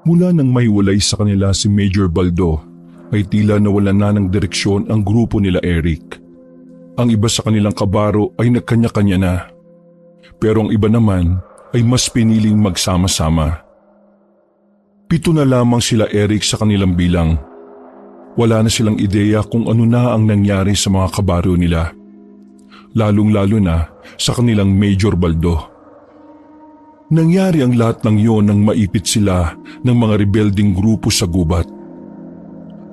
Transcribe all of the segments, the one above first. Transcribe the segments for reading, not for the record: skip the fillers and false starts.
Mula nang maiwalay sa kanila si Major Baldo, ay tila nawalan na ng direksyon ang grupo nila Eric. Ang iba sa kanilang kabaro ay nagkanya-kanya na. Pero ang iba naman ay mas piniling magsama-sama. 7 na lamang sila Eric sa kanilang bilang. Wala na silang ideya kung ano na ang nangyari sa mga kabaro nila. Lalong-lalo na sa kanilang Major Baldo. Nangyari ang lahat ng iyon nang maipit sila ng mga rebelding grupo sa gubat.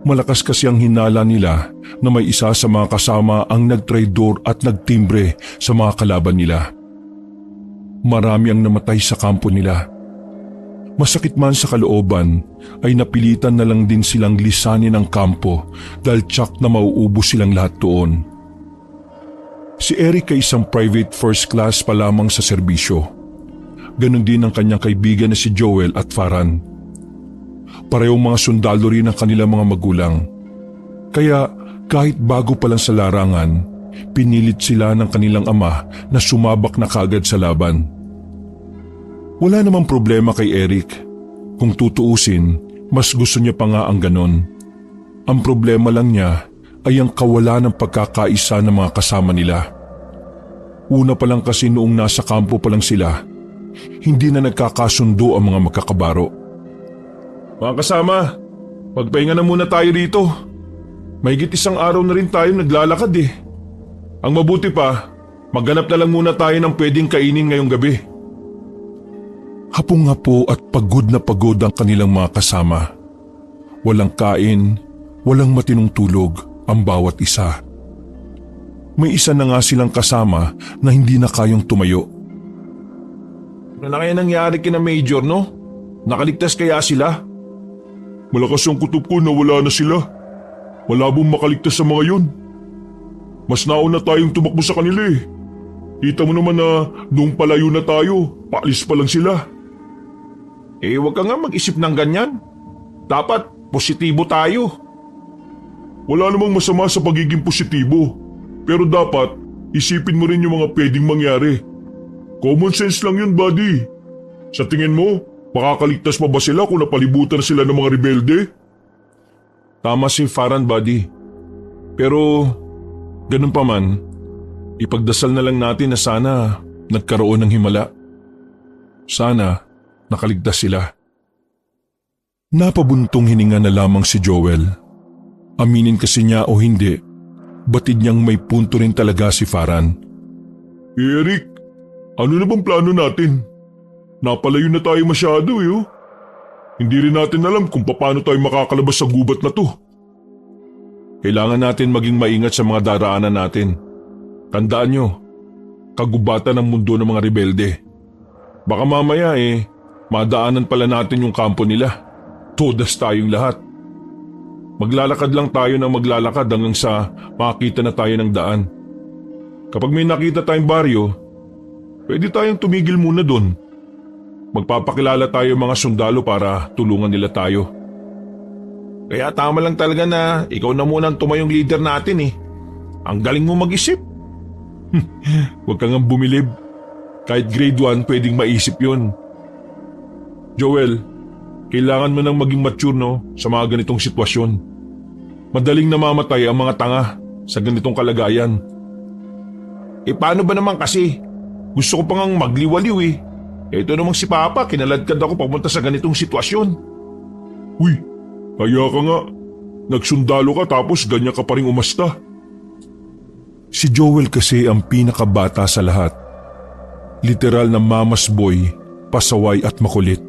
Malakas kasi ang hinala nila na may isa sa mga kasama ang nagtraidor at nagtimbre sa mga kalaban nila. Marami ang namatay sa kampo nila. Masakit man sa kalooban ay napilitan na lang din silang lisanin ang kampo dahil tsak na mauubos silang lahat doon. Si Eric ay isang private first class pa lamang sa serbisyo. Ganon din ang kanyang kaibigan na si Joel at Farhan. Parehong mga sundalo rin ang kanilang mga magulang. Kaya kahit bago pa lang sa larangan, pinilit sila ng kanilang ama na sumabak na kagad sa laban. Wala namang problema kay Eric. Kung tutuusin, mas gusto niya pa nga ang ganon. Ang problema lang niya ay ang kawalan ng pagkakaisa ng mga kasama nila. Una pa lang kasi noong nasa kampo pa lang sila, hindi na nagkakasundo ang mga magkakabaro. Mga kasama, magpahinga na muna tayo dito. Mahigit 1 araw na rin tayo naglalakad eh. Ang mabuti pa, maghanap na lang muna tayo ng pwedeng kainin ngayong gabi. Hapong-hapo at pagod na pagod ang kanilang mga kasama. Walang kain, walang matinong tulog ang bawat isa. May isa na nga silang kasama na hindi na kayang tumayo. Ano na kaya nangyari kina Major, no? Nakaligtas kaya sila? Malakas ang kutob ko na wala na sila. Malabong makaligtas sa mga yun. Mas nauna tayong tumakbo sa kanila eh. Kita mo naman na noong palayo na tayo, paalis pa lang sila. Eh wag ka nga mag-isip ng ganyan. Dapat positibo tayo. Wala namang masama sa pagiging positibo. Pero dapat isipin mo rin yung mga pwedeng mangyari. Common sense lang yun, buddy. Sa tingin mo, makakaligtas pa ba sila kung napalibutan sila ng mga rebelde? Tama si Farhan, buddy. Pero ganun pa man, ipagdasal na lang natin na sana nagkaroon ng himala. Sana nakaligtas sila. Napabuntong hininga na lamang si Joel. Aminin kasi niya o hindi, batid niyang may punto rin talaga si Farhan. Eric, ano na bang plano natin? Napalayo na tayo masyado eh. Hindi rin natin alam kung paano tayo makakalabas sa gubat na to. Kailangan natin maging maingat sa mga daraanan natin. Tandaan nyo, kagubatan ng mundo ng mga rebelde. Baka mamaya madaanan pala natin yung kampo nila. Todas tayong lahat. Maglalakad lang tayo ng maglalakad hanggang sa makakita na tayo ng daan. Kapag may nakita tayong baryo, pwede tayong tumigil muna doon. Magpapakilala tayo mga sundalo para tulungan nila tayo. Kaya tama lang talaga na ikaw na muna ang tumayong leader natin eh. Ang galing mo mag-isip. Huwag kang bumilib. Kahit grade 1 pwedeng maisip yun. Joel, kailangan mo nang maging mature sa mga ganitong sitwasyon. Madaling namamatay ang mga tanga sa ganitong kalagayan. Paano ba naman kasi? Gusto ko pa ngang magliwaliw eh. Ito namang si Papa, kinaladkad ako papunta sa ganitong sitwasyon. Uy, kaya ka nga. Nagsundalo ka tapos ganyan ka pa rin umasta. Si Joel kasi ang pinakabata sa lahat. Literal na mama's boy, pasaway at makulit.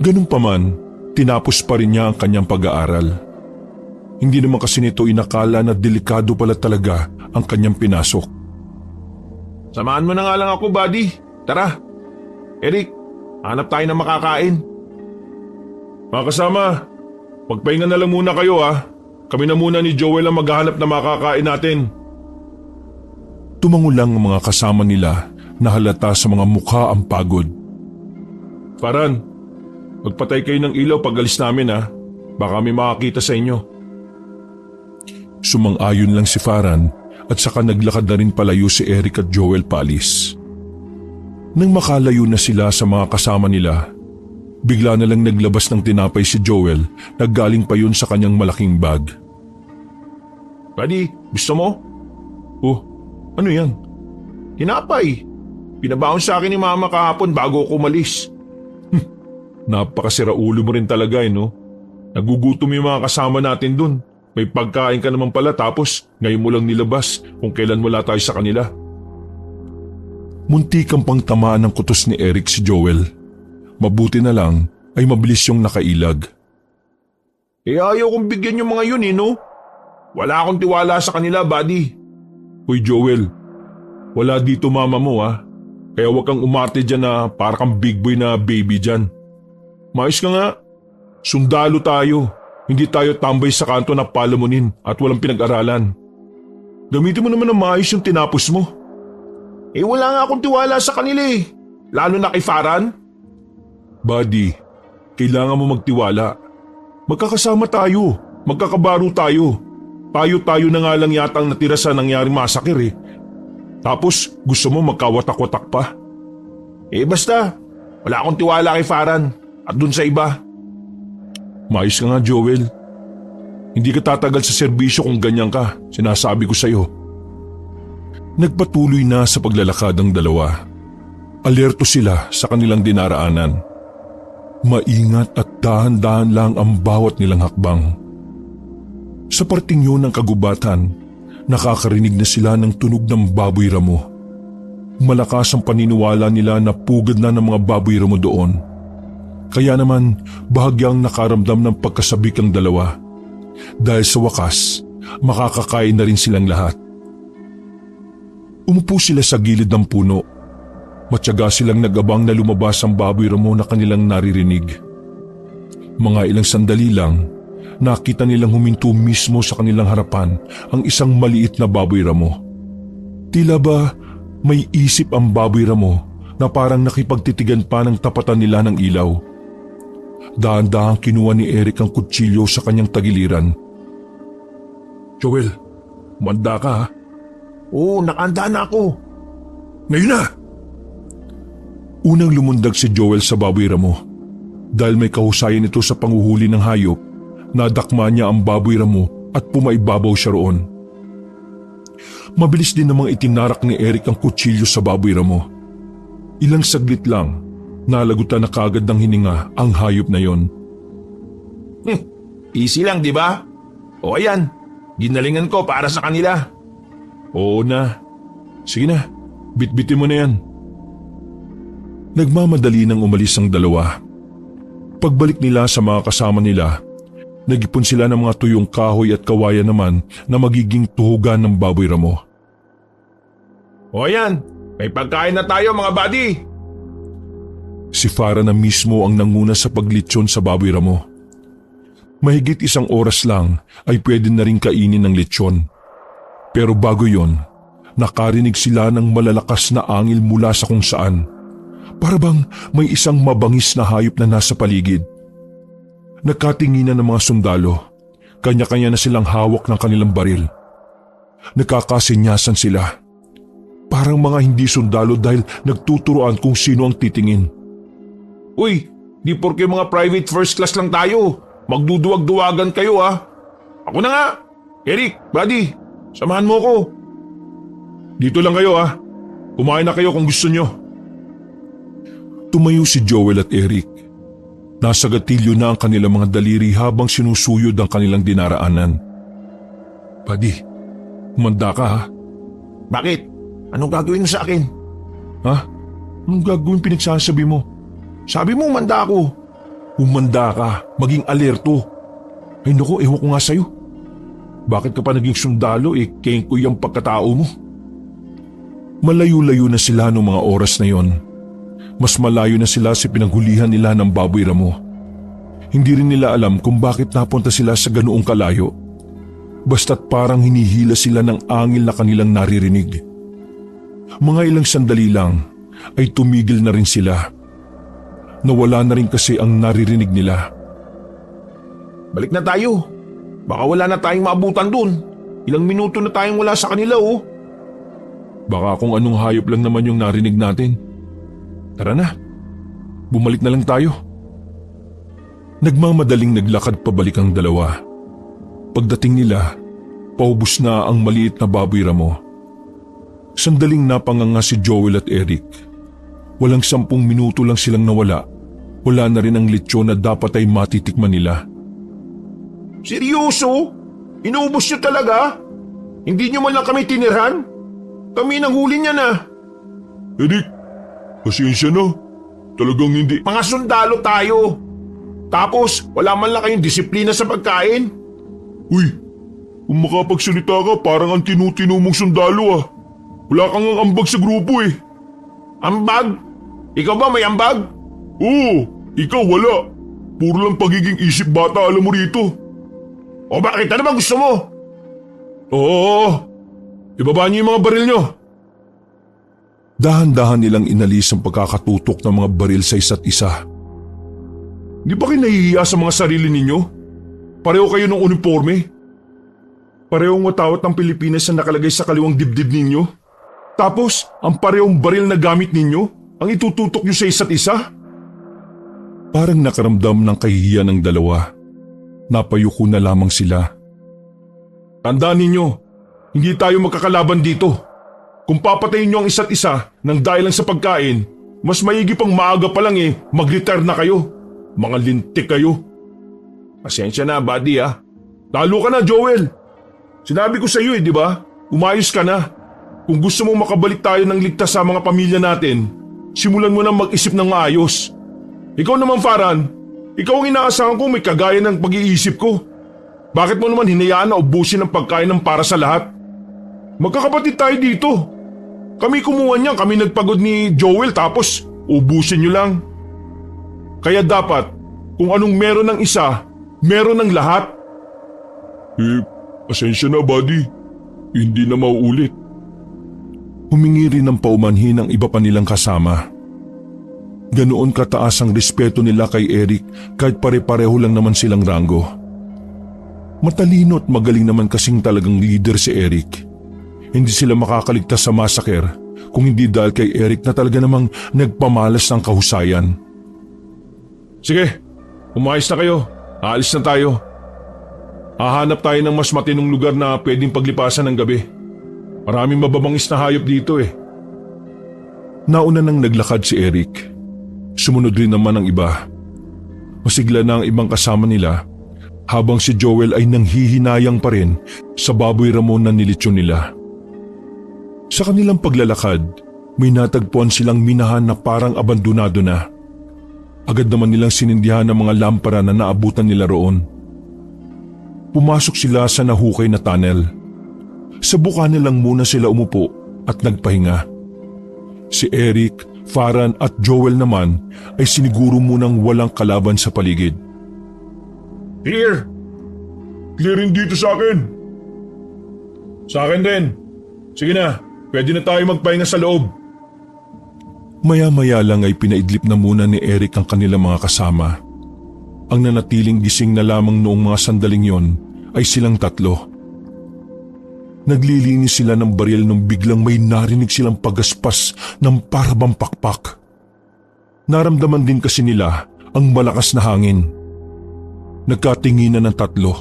Ganun pa man, tinapos pa rin niya ang kanyang pag-aaral. Hindi naman kasi nito inakala na delikado pala talaga ang kanyang pinasok. Samahan mo na nga lang ako, buddy. Tara. Eric, hanap tayo ng makakain. Mga kasama, magpahinga na lang muna kayo ha. Kami na muna ni Joel ang maghahanap na makakain natin. Tumango lang ang mga kasama nila na halata sa mga mukha ang pagod. Farhan, magpatay kayo ng ilaw pag alis namin ha. Baka may makakita sa inyo. Sumang-ayon lang si Farhan at saka naglakad na rin palayo si Eric at Joel paalis. Nang makalayo na sila sa mga kasama nila, Bigla na lang naglabas ng tinapay si Joel na galing pa yun sa kanyang malaking bag. Buddy, gusto mo? Oh, ano yan? Tinapay. Pinabaon sa akin ni Mama kahapon bago ako umalis. Napakasira ulo mo rin talaga no? Nagugutom yung mga kasama natin dun. May pagkain ka naman pala tapos ngayon mo lang nilabas kung kailan wala tayo sa kanila. Muntikang pang tamaan ng kutos ni Eric si Joel. Mabuti na lang ay mabilis yung nakailag. Ayaw kong bigyan yung mga yun no? Wala akong tiwala sa kanila, buddy. Hoy Joel, wala dito mama mo Kaya huwag kang umarte dyan na para kang big boy na baby dyan. Mais ka nga. Sundalo tayo. Hindi tayo tambay sa kanto na palamunin at walang pinag-aralan. Gamitin mo naman ng maayos yung tinapos mo. Wala nga akong tiwala sa kanila Lalo na kay Farhan. Buddy, kailangan mo magtiwala. Magkakasama tayo. Magkakabaro tayo. Tayo-tayo na nga lang yata ang natira sa nangyaring masakir Tapos gusto mo magkawatak-watak pa. Basta, wala akong tiwala kay Farhan at dun sa iba. Maayos ka nga Joel. Hindi ka tatagal sa serbisyo kung ganyan ka, sinasabi ko sa'yo. Nagpatuloy na sa paglalakad ang dalawa. Alerto sila sa kanilang dinaraanan. Maingat at dahan-dahan lang ang bawat nilang hakbang. Sa parting yun ng kagubatan, nakakarinig na sila ng tunog ng baboy ramo. Malakas ang paniniwala nila na pugad na ng mga baboy ramo doon. Kaya naman bahagyang nakaramdam ng pagkasabik ang dalawa. Dahil sa wakas, makakakain na rin silang lahat. Umupo sila sa gilid ng puno. Matyaga silang nag-abang na lumabas ang baboy ramo na kanilang naririnig. Mga ilang sandali lang, nakita nilang huminto mismo sa kanilang harapan ang isang maliit na baboy ramo. Tila ba may isip ang baboy ramo na parang nakipagtitigan pa ng tapatan nila ng ilaw. Dahan-dahang kinuha ni Eric ang kutsilyo sa kanyang tagiliran. Joel, umanda ka Oo, nakahanda na ako. Ngayon na! Unang lumundag si Joel sa baboy ramo. Dahil may kahusayan ito sa panguhuli ng hayop, nadakma niya ang baboy ramo at pumaibabaw siya roon. Mabilis din namang itinarak ni Eric ang kutsilyo sa baboy ramo. Ilang saglit lang, nalagutan na kaagad ng hininga ang hayop na yon. Easy lang, di ba? O ayan, ginalingan ko para sa kanila. Oo na. Sige na, bitbitin mo na yan. Nagmamadali nang umalis ang dalawa. Pagbalik nila sa mga kasama nila, nag-ipon sila ng mga tuyong kahoy at kawayan naman na magiging tuhugan ng baboy ramo. O ayan, may pagkain na tayo mga buddy. Si Farhan na mismo ang nanguna sa paglitsyon sa baboy ramo. Mahigit 1 oras lang ay pwede na rin kainin ng litsyon. Pero bago yon, nakarinig sila ng malalakas na angil mula sa kung saan. Para bang may isang mabangis na hayop na nasa paligid. Nagkatinginan ng mga sundalo. Kanya-kanya na silang hawak ng kanilang baril. Nagkakasinyasan sila. Parang mga hindi sundalo dahil nagtuturoan kung sino ang titingin. Uy, di porke mga private first class lang tayo. Magduduwag-duwagan kayo Ako na nga. Eric, buddy, samahan mo ko. Dito lang kayo Kumain na kayo kung gusto nyo. Tumayo si Joel at Eric. Nasa gatilyo na ang kanilang mga daliri habang sinusuyod ang kanilang dinaraanan. Buddy, humanda ka Bakit? Anong gagawin mo sa akin? Anong gagawin pinagsasabi mo? Sabi mo umanda ako. Humanda ka, maging alerto. Ay naku, ewan ko nga sa'yo. Bakit ka pa naging sundalo kengkoy ang pagkatao mo? Malayo-layo na sila noong mga oras na yon. Mas malayo na sila sa pinaghulihan nila ng baboy ramo. Hindi rin nila alam kung bakit napunta sila sa ganoong kalayo. Basta't parang hinihila sila ng angil na kanilang naririnig. Mga ilang sandali lang ay tumigil na rin sila. Nawala na rin kasi ang naririnig nila. Balik na tayo. Baka wala na tayong maabutan dun. Ilang minuto na tayong wala sa kanila Baka kung anong hayop lang naman yung narinig natin. Tara na, bumalik na lang tayo. Nagmamadaling naglakad pabalik ang dalawa. Pagdating nila, paubos na ang maliit na baboy ramo. Sandaling napanganga si Joel at Eric. Walang 10 minuto lang silang nawala. Wala na rin ang lechon na dapat ay matitikman nila. Seryoso? Inuubos nyo talaga? Hindi nyo man lang kami tinirhan? Kami nang huli niya na. Eric, pasensya na. Talagang hindi. Mga sundalo tayo. Tapos wala man lang kayong disiplina sa pagkain. Uy, kung makapagsalita ka parang ang tinutino mong sundalo ah. Wala kang ambag sa grupo eh. Ambag? Ikaw ba may ambag? Oo, ikaw wala. Puro lang pagiging isip bata alam mo rito. O bakit? Ano ba gusto mo? Oo, ibaba niyo yung mga baril nyo. Dahan-dahan nilang inalis ang pagkakatutok ng mga baril sa isa't isa. Di ba kayo nahihiya sa mga sarili ninyo? Pareho kayo ng uniforme. Parehong watawat ng Pilipinas na nakalagay sa kaliwang dibdib ninyo. Tapos, ang parehong baril na gamit ninyo, ang itututok nyo sa isa't isa? Parang nakaramdam ng kahihiyan ng dalawa. Napayuko na lamang sila. Tandaan ninyo, hindi tayo magkakalaban dito. Kung papatayin nyo ang isa't isa nang dahil lang sa pagkain, mas maigi pang maaga pa lang mag-retire na kayo. Mga lintik kayo. Pasensya na, buddy ah. Talo ka na, Joel. Sinabi ko sa iyo di ba? Umayos ka na. Kung gusto mong makabalik tayo ng ligtas sa mga pamilya natin, simulan mo na mag-isip ng maayos. Ikaw naman, Farhan, ikaw ang inaasahan ko may kagaya ng pag-iisip ko. Bakit mo naman hinayaan na ubusin ang pagkain ng para sa lahat? Magkakapatid tayo dito. Kami kumuha niyan, kami nagpagod ni Joel tapos ubusin niyo lang. Kaya dapat, kung anong meron ng isa, meron ng lahat. Pasensya na, buddy. Hindi na mauulit. Humingi rin ng paumanhin ang iba pa nilang kasama. Ganoon kataas ang respeto nila kay Eric kahit pare-pareho lang naman silang ranggo. Matalino at magaling naman kasing talagang leader si Eric. Hindi sila makakaligtas sa massacre kung hindi dahil kay Eric na talaga namang nagpamalas ng kahusayan. Sige, umayos na kayo. Aalis na tayo. Hahanap tayo ng mas matinong lugar na pwedeng paglipasan ng gabi. Maraming mababangis na hayop dito eh. Nauna nang naglakad si Eric. Sumunod rin naman ang iba. Masigla na ang ibang kasama nila habang si Joel ay nanghihinayang pa rin sa baboy ramon na nilitsyon nila. Sa kanilang paglalakad, may natagpuan silang minahan na parang abandonado na. Agad naman nilang sinindihan ang mga lampara na naabutan nila roon. Pumasok sila sa nahukay na tunnel. Sa bukana lang muna sila umupo at nagpahinga. Si Eric, Farhan at Joel naman ay siniguro munang walang kalaban sa paligid. Clear! Clearing dito sa akin. Sa akin din. Sige na, pwede na tayo magpahinga sa loob. Maya-maya lang ay pinaidlip na muna ni Eric ang kanilang mga kasama. Ang nanatiling gising na lamang noong mga sandaling yon ay silang tatlo. Naglilinis sila ng baril nung biglang may narinig silang pagaspas ng parabang pakpak. Naramdaman din kasi nila ang malakas na hangin. Nagkatinginan ng tatlo.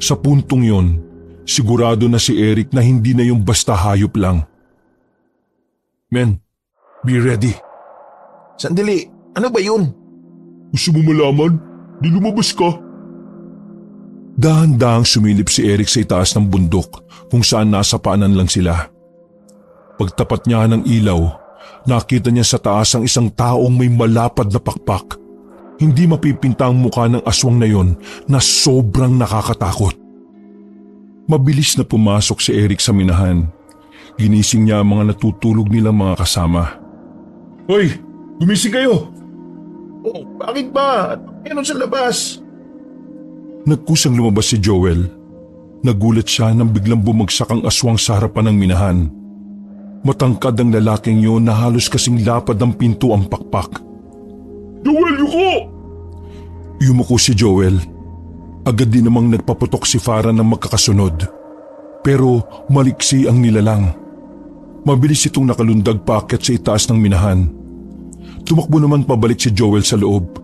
Sa puntong yon, sigurado na si Eric na hindi na yung basta hayop lang. Men, be ready. Sandali, ano ba yun? Gusto mo malaman? Di lumabas ka. Dahan-dahang sumilip si Eric sa itaas ng bundok kung saan nasa paanan lang sila. Pagtapat niya ng ilaw, nakita niya sa taas ang isang taong may malapad na pakpak. Hindi mapipinta ang mukha ng aswang na yon na sobrang nakakatakot. Mabilis na pumasok si Eric sa minahan. Ginising niya ang mga natutulog nilang mga kasama. Hoy, gumising kayo! Oh, bakit ba? Meron sa labas? Nagkusang lumabas si Joel. Nagulat siya nang biglang bumagsak ang aswang sa harapan ng minahan. Matangkad ang lalaking yun na halos kasing lapad ng pinto ang pakpak. Joel, yuko! Yumuko si Joel. Agad din namang nagpaputok si Farhan ng magkakasunod. Pero maliksi ang nilalang. Mabilis itong nakalundag paakyat sa itaas ng minahan. Tumakbo naman pabalik si Joel sa loob.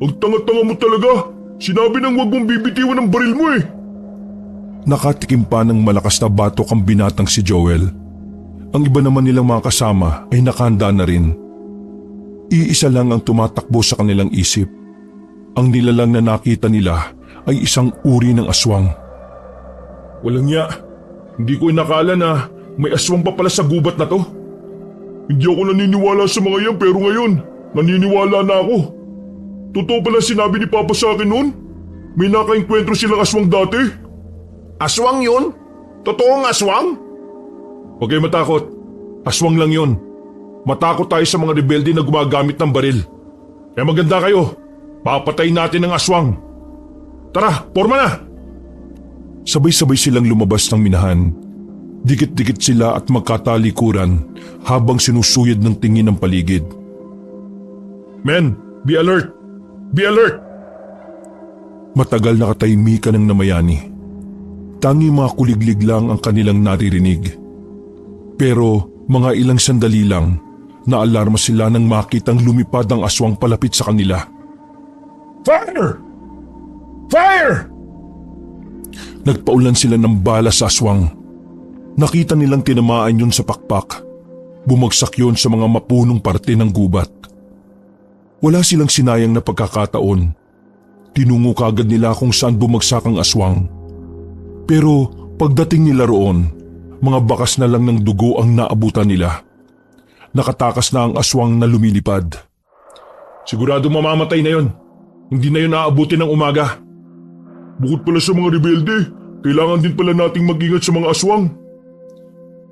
Ang tanga-tanga mo talaga. Sinabi nang huwag mong bibitiwan ang baril mo eh. Nakatikim pa ng malakas na batok ang binatang si Joel. Ang iba naman nilang mga kasama ay nakahanda na rin. Iisa lang ang tumatakbo sa kanilang isip. Ang nilalang na nakita nila ay isang uri ng aswang. Walang niya. Hindi ko inakala na may aswang pa pala sa gubat na to. Hindi ako naniniwala sa mga yan pero ngayon, naniniwala na ako. Totoo pala sinabi ni Papa sa akin noon? May nakaengkwentro silang aswang dati. Aswang yun? Totoong aswang? Huwag kayo matakot. Aswang lang yun. Matakot tayo sa mga rebelde na gumagamit ng baril. Kaya maganda kayo. Papatayin natin ang aswang. Tara, porma na! Sabay-sabay silang lumabas ng minahan. Dikit-dikit sila at magkatalikuran habang sinusuyad ng tingin ng paligid. Men, be alert! Be alert! Matagal na katahimikan ng namayani. Tanging mga kuliglig lang ang kanilang naririnig. Pero mga ilang sandali lang, naalarma sila nang makitang lumipad ang aswang palapit sa kanila. Fire! Fire! Nagpaulan sila ng bala sa aswang. Nakita nilang tinamaan yun sa pakpak. Bumagsak yun sa mga mapunong parte ng gubat. Wala silang sinayang na pagkakataon. Tinungo kagad nila kung saan bumagsak ang aswang. Pero pagdating nila roon, mga bakas na lang ng dugo ang naabutan nila. Nakatakas na ang aswang na lumilipad. Sigurado mamamatay na yon. Hindi na yun aabutin ng umaga. Bukod pala sa mga rebelde, kailangan din pala nating mag-ingat sa mga aswang.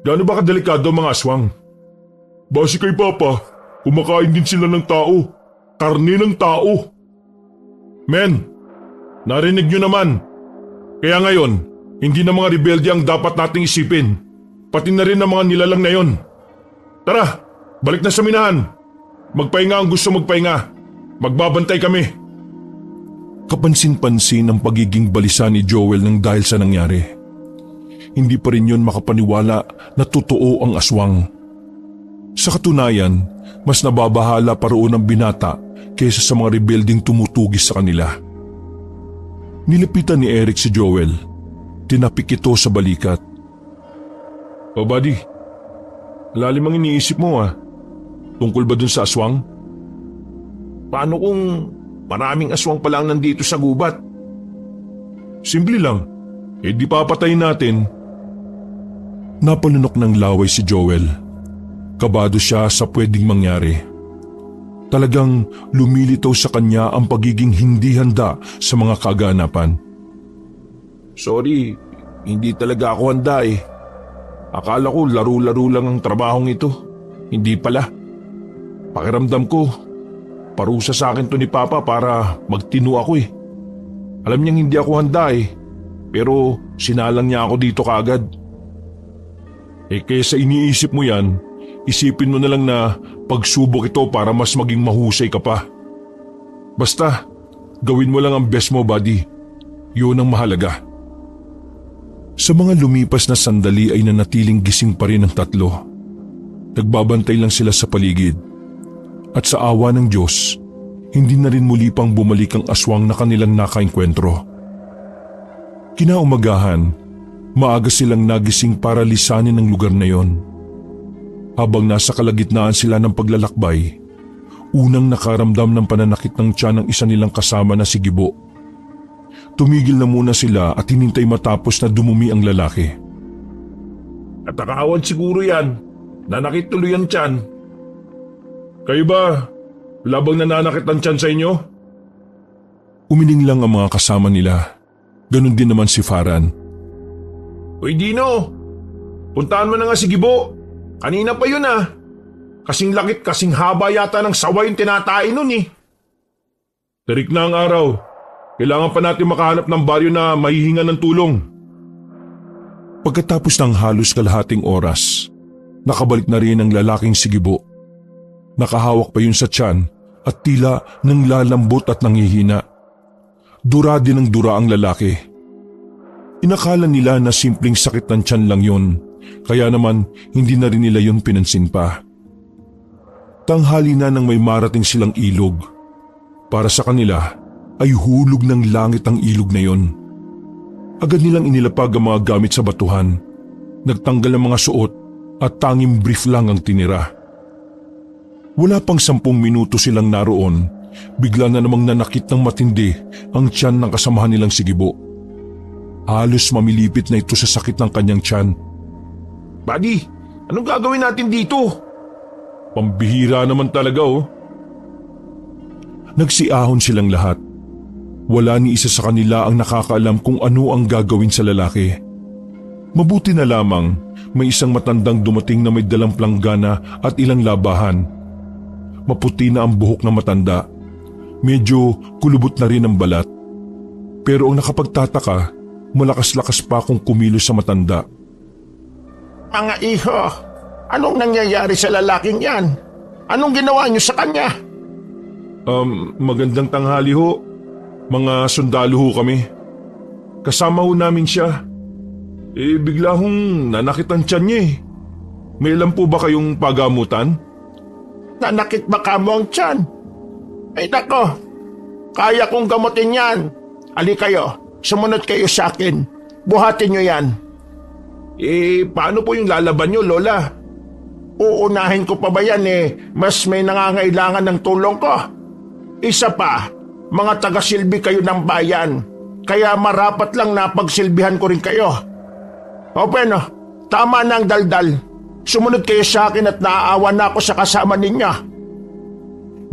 Gaano ba kadelikado ang mga aswang? Base kay Papa, kumakain din sila ng tao. Karne ng tao. Men, narinig nyo naman. Kaya ngayon, hindi na mga rebelde ang dapat nating isipin. Pati na rin ang mga nilalang na yon. Tara, balik na sa minahan. Magpahinga ang gusto magpahinga. Magbabantay kami. Kapansin-pansin ang pagiging balisa ni Joel nang dahil sa nangyari. Hindi pa rin yun makapaniwala na totoo ang aswang. Sa katunayan, mas nababahala pa roon ang binata kaysa sa mga rebelding tumutugis sa kanila. Nilapitan ni Eric si Joel. Tinapik ito sa balikat. Oh buddy, lalim ang iniisip mo ah. Tungkol ba dun sa aswang? Paano kung maraming aswang pa lang nandito sa gubat? Simple lang. Di papatayin natin. Napalunok ng laway si Joel. Kabado siya sa pwedeng mangyari. Talagang lumilitaw sa kanya ang pagiging hindi handa sa mga kaganapan. Sorry, hindi talaga ako handa eh. Akala ko laro-laro lang ang trabahong ito. Hindi pala. Pakiramdam ko, parusa sa akin to ni Papa para magtino ako eh. Alam niyang hindi ako handa eh, pero sinalang niya ako dito kaagad. Kaysa iniisip mo yan, isipin mo na lang na pagsubok ito para mas maging mahusay ka pa. Basta, gawin mo lang ang best mo, buddy. Yun ang mahalaga. Sa mga lumipas na sandali ay nanatiling gising pa rin ang tatlo. Nagbabantay lang sila sa paligid. At sa awa ng Diyos, hindi na rin muli pang bumalik ang aswang na kanilang nakaengkwentro. Kinaumagahan, maaga silang nagising para lisanin ang lugar na yon. Habang nasa kalagitnaan sila ng paglalakbay, unang nakaramdam ng pananakit ng tiyan ng isa nilang kasama na si Gibo. Tumigil na muna sila at hinintay matapos na dumumi ang lalaki. Natakawan siguro yan. Nanakit tuloy ang tiyan. Kayo ba, labang nananakit ang tiyan sa inyo? Umiling lang ang mga kasama nila. Ganon din naman si Faran. Uy Dino, puntahan mo na nga si Gibo. Kanina pa yun ah. Kasing lakit, kasing haba yata ng sawa yung tinatain nun eh. Tarik na ang araw. Kailangan pa natin makahanap ng baryo na mahihinga ng tulong. Pagkatapos ng halos kalahating oras, nakabalik na rin ang lalaking si Gibo. Nakahawak pa yun sa tiyan at tila nang lalambot at nanghihina. Dura din ang dura ang lalaki. Inakala nila na simpleng sakit ng tiyan lang yun, kaya naman hindi na rin nila yun pinansin pa. Tanghali na nang may marating silang ilog. Para sa kanila ay hulog ng langit ang ilog na yon. Agad nilang inilapag ang mga gamit sa batuhan, nagtanggal ang mga suot at tanging brief lang ang tinira. Wala pang 10 minuto silang naroon, bigla na namang nanakit ng matindi ang tiyan ng kasamahan nilang si Gibo. Halos mamilipit na ito sa sakit ng kanyang tiyan. Buddy, anong gagawin natin dito? Pambihira naman talaga oh. Nagsiahon silang lahat. Wala ni isa sa kanila ang nakakaalam kung ano ang gagawin sa lalaki. Mabuti na lamang may isang matandang dumating na may dalang planggana at ilang labahan. Maputi na ang buhok ng matanda. Medyo kulubot na rin ang balat. Pero ang nakapagtataka, malakas-lakas pa kung kumilos sa matanda. Mga iho, anong nangyayari sa lalaking yan? Anong ginawa niyo sa kanya? Magandang tanghali ho. Mga sundalo ho kami. Kasama ho namin siya. Bigla hong nanakit ang tiyan niya eh. May alam po ba kayong pagamutan? Nanakit ba ka mo ang tiyan? Ay nako, kaya kong gamutin yan. Ali kayo, sumunod kayo sa akin. Buhatin niyo yan. Paano po yung lalaban niyo, Lola? Uunahin ko pa ba yan mas may nangangailangan ng tulong ko. Isa pa, mga taga-silbi kayo ng bayan, kaya marapat lang na pagsilbihan ko rin kayo. O bueno, tama na ang daldal. Sumunod kayo sa akin at naaawa na ako sa kasama ninyo.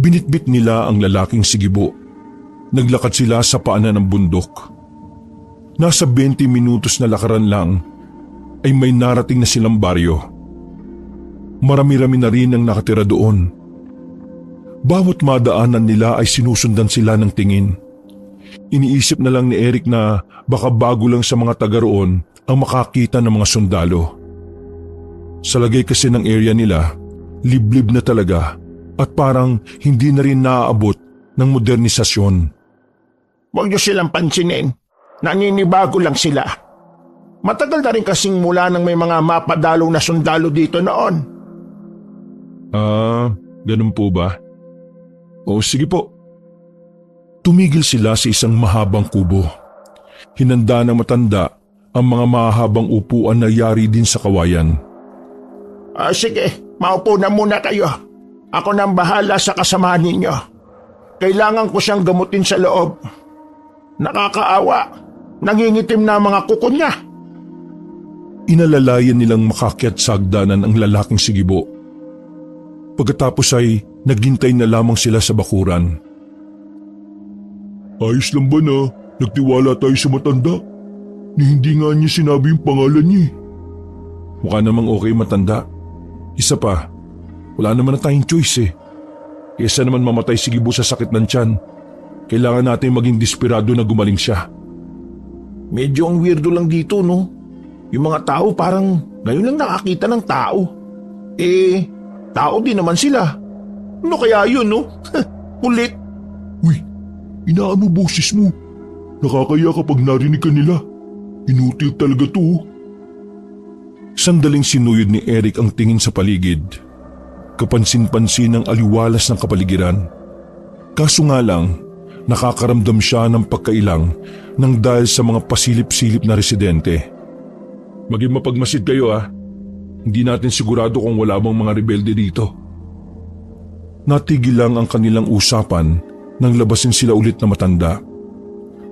Binitbit nila ang lalaking si Gibo. Naglakad sila sa paanan ng bundok. Nasa 20 minutos na lakaran lang ay may narating na silang baryo. Marami-rami na rin ang nakatira doon. Bawat madaanan nila ay sinusundan sila ng tingin. Iniisip na lang ni Eric na baka bago lang sa mga taga roon ang makakita ng mga sundalo. Sa lagay kasi ng area nila, liblib na talaga at parang hindi na rin naaabot ng modernisasyon. Huwag niyo silang pansinin. Naninibago lang sila. Matagal na rin kasing mula nang may mga mapadalong na sundalo dito noon. Ganun po ba? O sige po. Tumigil sila sa isang mahabang kubo. Hinanda ng matanda ang mga mahabang upuan na yari din sa kawayan. Sige, maupo na muna kayo. Ako nang bahala sa kasamahan ninyo. Kailangan ko siyang gamutin sa loob. Nakakaawa. Nangingitim na mga kuko niya. Inalalayan nilang makakyat sa hagdanan ang lalaking si Gibo. Pagkatapos ay naghintay na lamang sila sa bakuran. Ayos lang ba na nagtiwala tayo sa matanda? Ni hindi nga niya sinabi yung pangalan niya. Mukha namang okay matanda. Isa pa, wala naman na tayong choice eh. Kesa naman mamatay si Gibo sa sakit ng tiyan, kailangan natin maging desperado na gumaling siya. Medyo ang weirdo lang dito, no? Yung mga tao parang ngayon lang nakakita ng tao. Tao din naman sila. Ano kaya yun, no? Kulit. Uy, inaano boses mo? Nakakaya kapag narinig ka nila. Inutil talaga to. Sandaling sinuyod ni Eric ang tingin sa paligid. Kapansin-pansin ang aliwalas ng kapaligiran. Kaso nga lang, nakakaramdam siya ng pagkailang nang dahil sa mga pasilip-silip na residente. Maging mapagmasid kayo Hindi natin sigurado kung wala bang mga rebelde dito. Natigil lang ang kanilang usapan nang labasin sila ulit na matanda.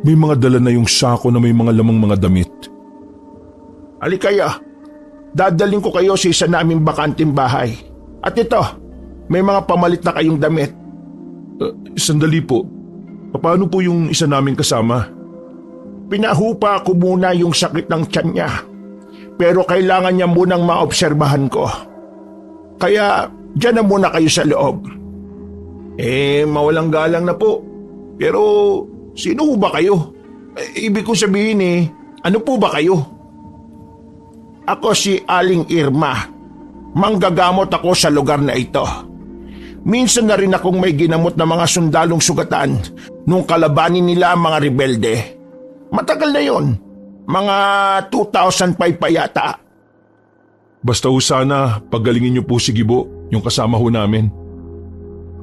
May mga dala na yung sako na may mga lamang mga damit. Alikaya, dadalhin ko kayo sa isa naming bakanting bahay. At ito, may mga pamalit na kayong damit. Sandali po. Paano po yung isa naming kasama? Pinahupa ko muna yung sakit ng tiyan niya. Pero kailangan niya munang maobserbahan ko. Kaya dyan na muna kayo sa loob. Mawalang galang na po. Pero sino po ba kayo? Ibig kong sabihin ano po ba kayo? Ako si Aling Irma. Manggagamot ako sa lugar na ito. Minsan na rin akong may ginamot na mga sundalong sugatan nung kalabanin nila ang mga rebelde. Matagal na yon. Mga 2005 pa yata. Basta sana pagalingin niyo po si Gibo, yung kasama ho namin.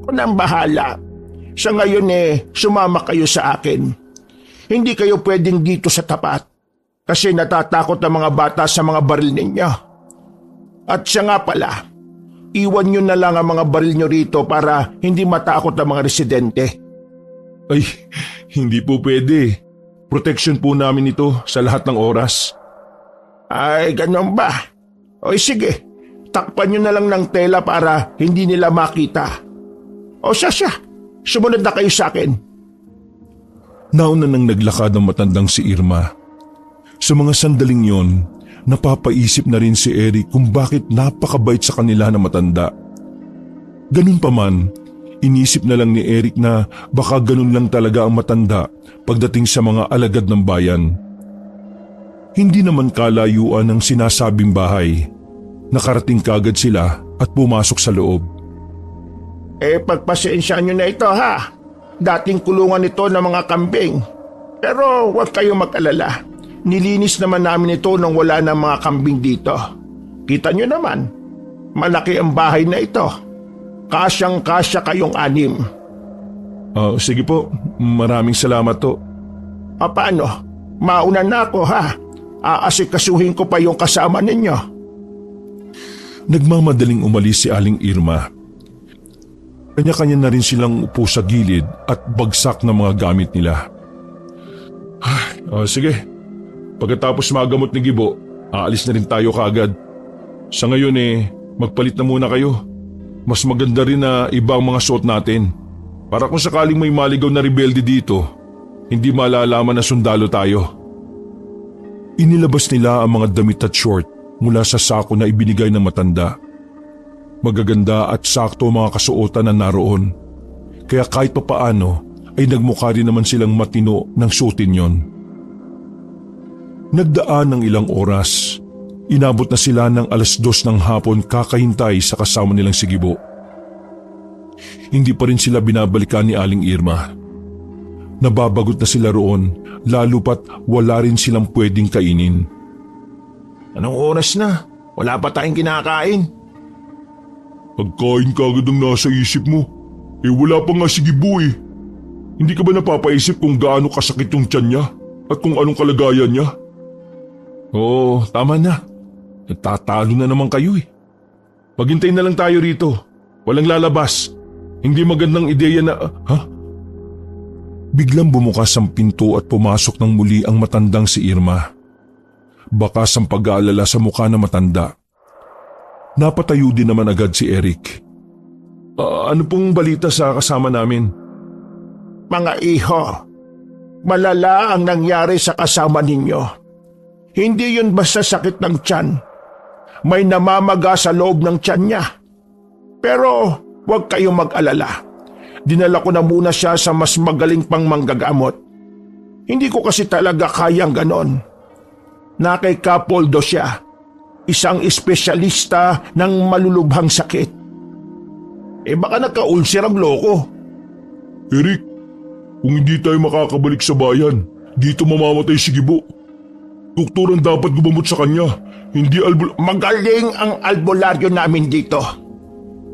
Ako nang bahala. Sa ngayon sumama kayo sa akin. Hindi kayo pwedeng dito sa tapat kasi natatakot ang mga bata sa mga baril ninyo. At siya nga pala, iwan nyo na lang ang mga baril nyo rito para hindi matakot ang mga residente. Ay, hindi po pwede. Protection po namin ito sa lahat ng oras. Ay, ganun ba? O sige, takpan nyo na lang ng tela para hindi nila makita. O siya, sumunod na kayo sa akin. Nauna nang naglakad ang matandang si Irma. Sa mga sandaling yon, napapaisip na rin si Eric kung bakit napakabait sa kanila na matanda. Ganun pa man, inisip na lang ni Eric na baka ganun lang talaga ang matanda pagdating sa mga alagad ng bayan. Hindi naman kalayuan ang sinasabing bahay. Nakarating kagad sila at pumasok sa loob. Pagpasensyaan nyo na ito ha. Dating kulungan ito ng mga kambing. Pero huwag kayong mag-alala. Nilinis naman namin ito nang wala ng mga kambing dito. Kita nyo naman, malaki ang bahay na ito. Kasyang-kasya kayong 6. Sige po, maraming salamat to. Paano? Mauna na ako ha. Aasikasuhin ko pa yung kasama ninyo. Nagmamadaling umalis si Aling Irma. Kanya-kanya na rin silang upo sa gilid at bagsak ng mga gamit nila. Sige, pagkatapos magamot ni Gibo, aalis na rin tayo kaagad. Sa ngayon magpalit na muna kayo. Mas maganda rin na iba ang mga suot natin. Para kung sakaling may maligaw na rebelde dito, hindi malalaman na sundalo tayo. Inilabas nila ang mga damit at short mula sa sako na ibinigay ng matanda. Magaganda at sakto ang mga kasuotan na naroon. Kaya kahit papaano ay nagmukha rin naman silang matino ng suotin yon. Nagdaan ng ilang oras. Inabot na sila ng 2:00 ng hapon kakahintay sa kasama nilang si Gibo. Hindi pa rin sila binabalikan ni Aling Irma. Nababagot na sila roon, lalo pat wala rin silang pwedeng kainin. Anong oras na? Wala pa tayong kinakain. Pagkain ka agad ang nasa isip mo. Wala pa nga si Gibo Hindi ka ba napapaisip kung gaano kasakit yung tiyan niya at kung anong kalagayan niya? Oo, tama na. Nagtatalo na naman kayo Maghintay na lang tayo rito. Walang lalabas. Hindi magandang ideya na… Biglang bumukas ang pinto at pumasok ng muli ang matandang si Irma. Bakas ang pag-aalala sa mukha ng matanda. Napatayo din naman agad si Eric. Ano pong balita sa kasama namin? Mga iho, malala ang nangyari sa kasama ninyo. Hindi yun basta sakit ng tiyan. May namamaga sa loob ng tiyan niya. Pero huwag kayong mag-alala. Dinala ko na muna siya sa mas magaling pang manggagamot. Hindi ko kasi talaga kayang ganon. Na kay Kapoldo siya. Isang espesyalista ng malulubhang sakit. Baka nagka-ulcer ang loko. Eric, kung hindi tayo makakabalik sa bayan, dito mamamatay si Gibo. Doktor ang dapat gumamot sa kanya, hindi Magaling ang albularyo namin dito.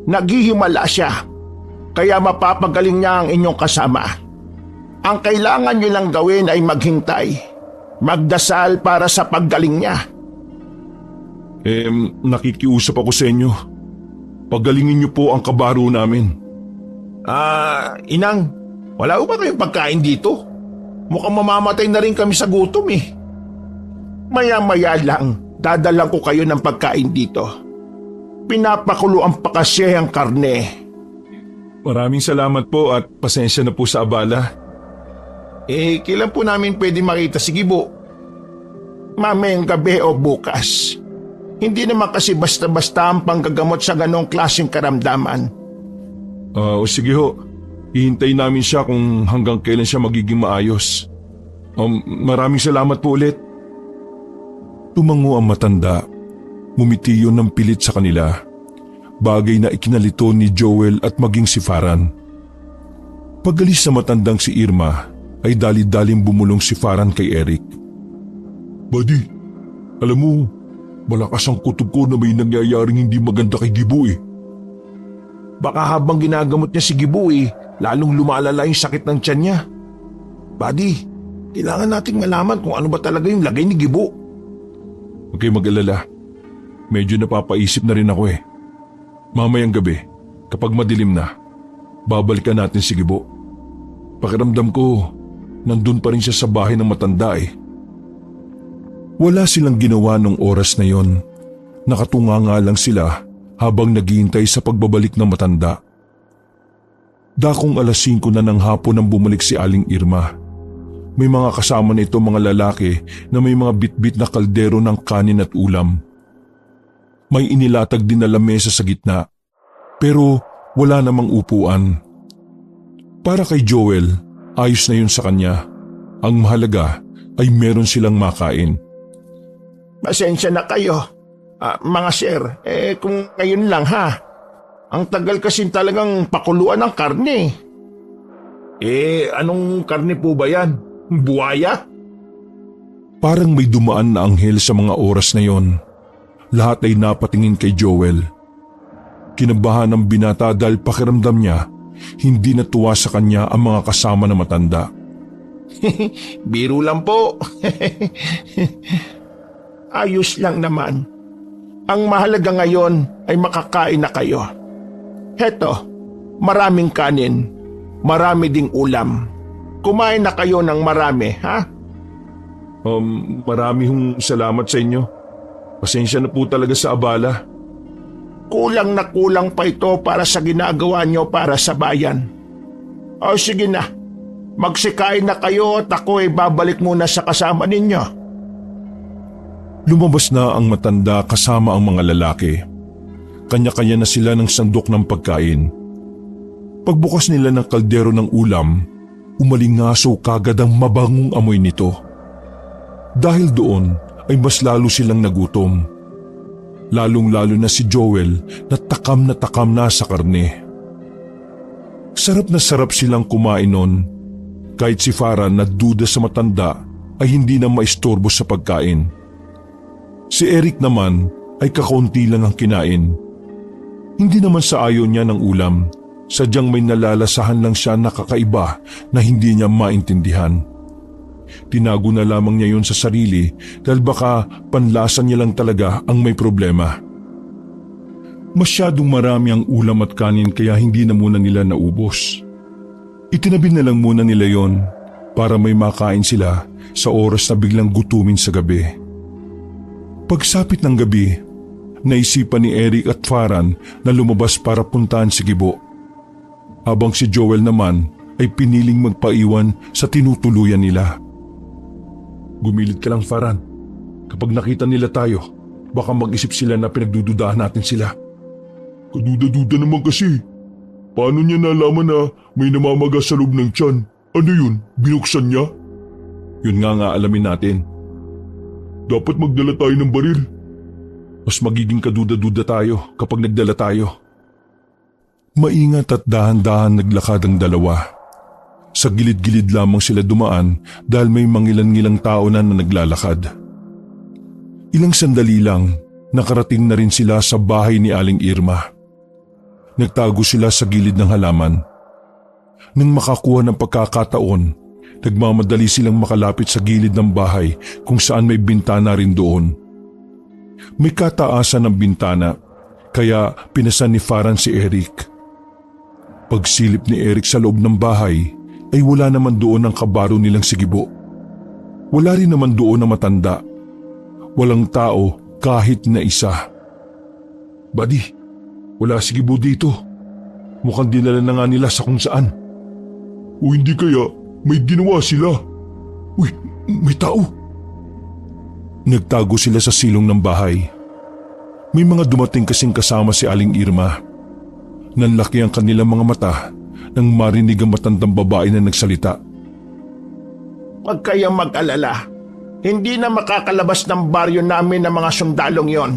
Naghihimala siya, kaya mapapagaling niya ang inyong kasama. Ang kailangan niyo lang gawin ay maghintay. Magdasal para sa paggaling niya. Nakikiusap ako sa inyo. Pagalingin niyo po ang kabaro namin. Inang, wala ba kayong pagkain dito? Mukhang mamamatay na rin kami sa gutom Maya-maya lang, dadalang ko kayo ng pagkain dito. Pinapakuluan pa kasi ang karne. Maraming salamat po at pasensya na po sa abala. Kailan po namin pwede makita si Gibo? Mamayang gabi o bukas. Hindi naman kasi basta-basta ang panggagamot sa ganong klaseng karamdaman. Sige ho. Hihintayin namin siya kung hanggang kailan siya magiging maayos. Maraming salamat po ulit. Tumango ang matanda. Ngumiti yun ng pilit sa kanila. Bagay na ikinalito ni Joel at maging si Faran. Pagalis sa matandang si Irma, ay dali-daling bumulong si Faran kay Eric. Buddy, alam mo, malakas ang kutob ko na may nangyayaring hindi maganda kay Gibo Baka habang ginagamot niya si Gibo lalong lumalala yung sakit ng tiyan niya. Buddy, kailangan nating malaman kung ano ba talaga yung lagay ni Gibo. Huwag kayong mag-alala. Medyo napapaisip na rin ako eh. Mamayang gabi, kapag madilim na, babalikan natin si Gibo. Pakiramdam ko, nandun pa rin siya sa bahay ng matanda eh. Wala silang ginawa nung oras na yon. Nakatunga nga lang sila habang naghihintay sa pagbabalik ng matanda. Dakong 5:00 na ng hapon nang bumalik si Aling Irma. May mga kasama nito mga lalaki na may mga bitbit na kaldero ng kanin at ulam. May inilatag din na lamesa sa gitna, pero wala namang upuan. Para kay Joel, ayos na yun sa kanya. Ang mahalaga ay meron silang makain. Pasensya na kayo, mga sir. Kung ngayon lang ha. Ang tagal kasi talagang pakuluan ng karne. Anong karne po ba yan? Buwaya? Parang may dumaan na anghel sa mga oras na yon. Lahat ay napatingin kay Joel. Kinabahan ng binata dahil pakiramdam niya hindi natuwa sa kanya ang mga kasama na matanda. Biro lang po. Ayos lang naman. Ang mahalaga ngayon ay makakain na kayo. Heto, maraming kanin, marami ding ulam. Kumain na kayo ng marami, ha? Marami hong salamat sa inyo. Pasensya na po talaga sa abala. Kulang na kulang pa ito para sa ginagawa nyo para sa bayan. O sige na, magsikain na kayo at ako ay babalik muna sa kasama ninyo. Lumabas na ang matanda kasama ang mga lalaki. Kanya-kanya na sila ng sandok ng pagkain. Pagbukas nila ng kaldero ng ulam, umalingaso kagad ang mabangong amoy nito. Dahil doon ay mas lalo silang nagutom. Lalong-lalo na si Joel na takam na sa karne. Sarap na sarap silang kumain nun. Kahit si Farah na duda sa matanda ay hindi na maistorbo sa pagkain. Si Eric naman ay kakaunti lang ang kinain. Hindi naman sa ayaw niya ng ulam, sadyang may nalalasahan lang siya na kakaiba na hindi niya maintindihan. Tinago na lamang niya yun sa sarili dahil baka panlasa niya lang talaga ang may problema. Masyadong marami ang ulam at kanin kaya hindi na muna nila naubos. Itinabi na lang muna nila yon para may makain sila sa oras na biglang gutumin sa gabi. Pagsapit ng gabi, naisipan ni Eric at Farhan na lumabas para puntahan si Gibo. Habang si Joel naman ay piniling magpaiwan sa tinutuluyan nila. Gumilid ka lang, Farhan. Kapag nakita nila tayo, baka mag-isip sila na pinagdududahan natin sila. Kaduda-duda naman kasi. Paano niya nalaman na may namamaga sa loob ng tiyan? Ano yun? Binuksan niya? Yun nga alamin natin. Dapat magdala tayo ng baril. Mas magiging kaduda-duda tayo kapag nagdala tayo. Maingat at dahan-dahan naglakad ang dalawa. Sa gilid-gilid lamang sila dumaan dahil may mangilan-ngilang tao na naglalakad. Ilang sandali lang, nakarating na rin sila sa bahay ni Aling Irma. Nagtago sila sa gilid ng halaman. Nang makakuha ng pagkakataon, nagmamadali silang makalapit sa gilid ng bahay kung saan may bintana rin doon. May kataasan ng bintana, kaya pinasan ni Farhan si Eric. Pagsilip ni Eric sa loob ng bahay, ay wala naman doon ang kabaro nilang si Gibo. Wala rin naman doon na matanda. Walang tao kahit na isa. Buddy, wala si Gibo dito. Mukhang dinala na nga nila sa kung saan. O hindi kaya may ginawa sila. Uy, may tao. Nagtago sila sa silong ng bahay. May mga dumating kasing kasama si Aling Irma. Nanlaki ang kanilang mga mata nang marinig ang matandang babae na nagsalita. Huwag kayong mag-alala. Hindi na makakalabas ng baryo namin ng mga sundalong yon.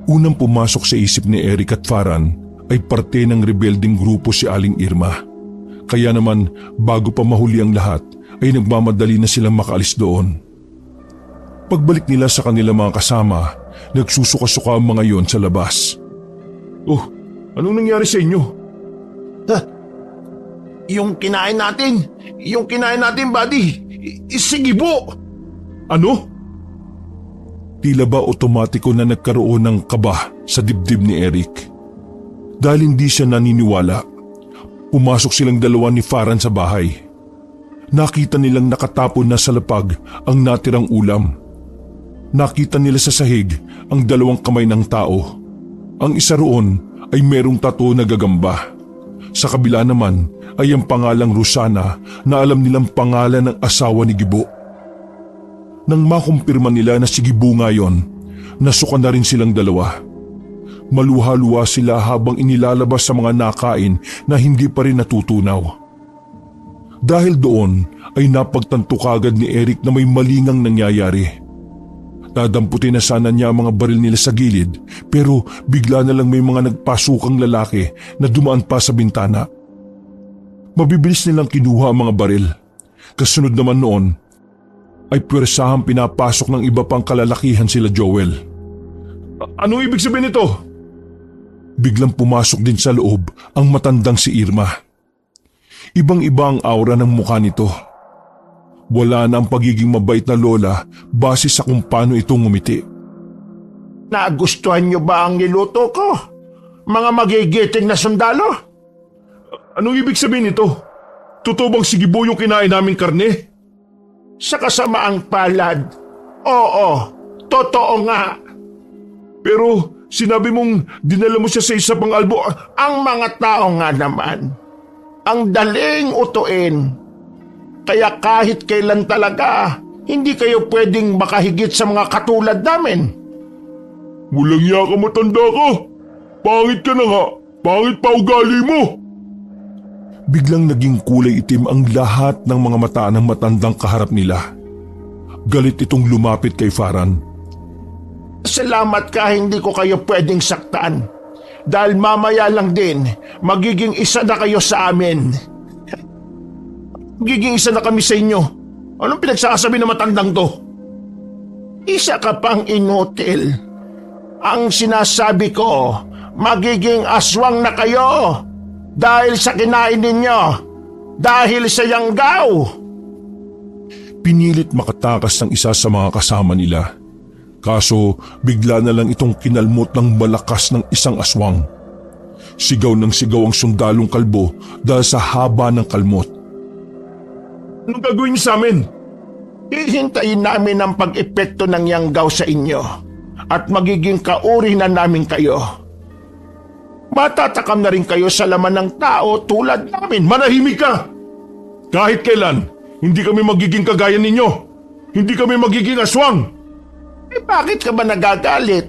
Unang pumasok sa isip ni Eric at Farhan ay parte ng rebelding grupo si Aling Irma. Kaya naman bago pa mahuli ang lahat ay nagmamadali na silang makaalis doon. Pagbalik nila sa kanilang mga kasama, nagsusuka-suka ang mga yon sa labas. Oh, anong nangyari sa inyo? Yung kinain natin, buddy. Sigibo. Ano? Tila ba otomatiko na nagkaroon ng kaba sa dibdib ni Eric. Dahil hindi siya naniniwala, pumasok silang dalawa ni Farhan sa bahay. Nakita nilang nakatapon na sa lapag ang natirang ulam. Nakita nila sa sahig ang dalawang kamay ng tao. Ang isa roon ay merong tattoo na gagamba. Sa kabila naman ay ang pangalang Rosana na alam nilang pangalan ng asawa ni Gibo. Nang makumpirma nila na si Gibo nga yon, nasuka na rin silang dalawa. Maluha-luha sila habang inilalabas sa mga nakain na hindi pa rin natutunaw. Dahil doon ay napagtanto kagad ni Eric na may malingang nangyayari. Dadamputin na sana niya ang mga baril nila sa gilid pero bigla na lang may mga nagpasukang lalaki na dumaan pa sa bintana. Mabibilis nilang kinuha ang mga baril. Kasunod naman noon ay pwersahang pinapasok ng iba pang kalalakihan sila Joel. Anong ibig sabihin nito? Biglang pumasok din sa loob ang matandang si Irma. Ibang-iba ang aura ng mukha nito. Wala na ang pagiging mabait na lola base sa kung paano ito ngumiti. Nagustuhan niyo ba ang niluto ko? Mga magigiting na sundalo? Anong ibig sabihin nito? Totoo bang si Gibo yung kinain naming karne? Sa kasamaang palad, oo, totoo nga. Pero sinabi mong dinala mo siya sa isa pang albo. Ang mga tao nga naman, ang daling utuin. Kaya kahit kailan talaga, hindi kayo pwedeng makahigit sa mga katulad namin. Walang iya ka, matanda ka. Pangit ka na nga. Pangit pa ugali mo. Biglang naging kulay itim ang lahat ng mga mata ng matandang kaharap nila. Galit itong lumapit kay Farhan. Salamat ka hindi ko kayo pwedeng saktan. Dahil mamaya lang din, magiging isa na kayo sa amin. Magiging isa na kami sa inyo. Anong pinagsasabi ng matandang to? Isa ka pang inutil. Ang sinasabi ko, magiging aswang na kayo. Dahil sa kinain ninyo. Dahil sa yanggaw. Pinilit makatakas ng isa sa mga kasama nila. Kaso bigla na lang itong kinalmot ng malakas ng isang aswang. Sigaw ng sigaw ang sundalong kalbo dahil sa haba ng kalmot. Anong gagawin niyo sa amin? Hihintayin namin ang pag-epekto ng yanggaw sa inyo at magiging kauri na namin kayo. Matatakam na rin kayo sa laman ng tao tulad namin. Manahimik ka! Kahit kailan, hindi kami magiging kagaya ninyo. Hindi kami magiging aswang. Bakit ka ba nagagalit?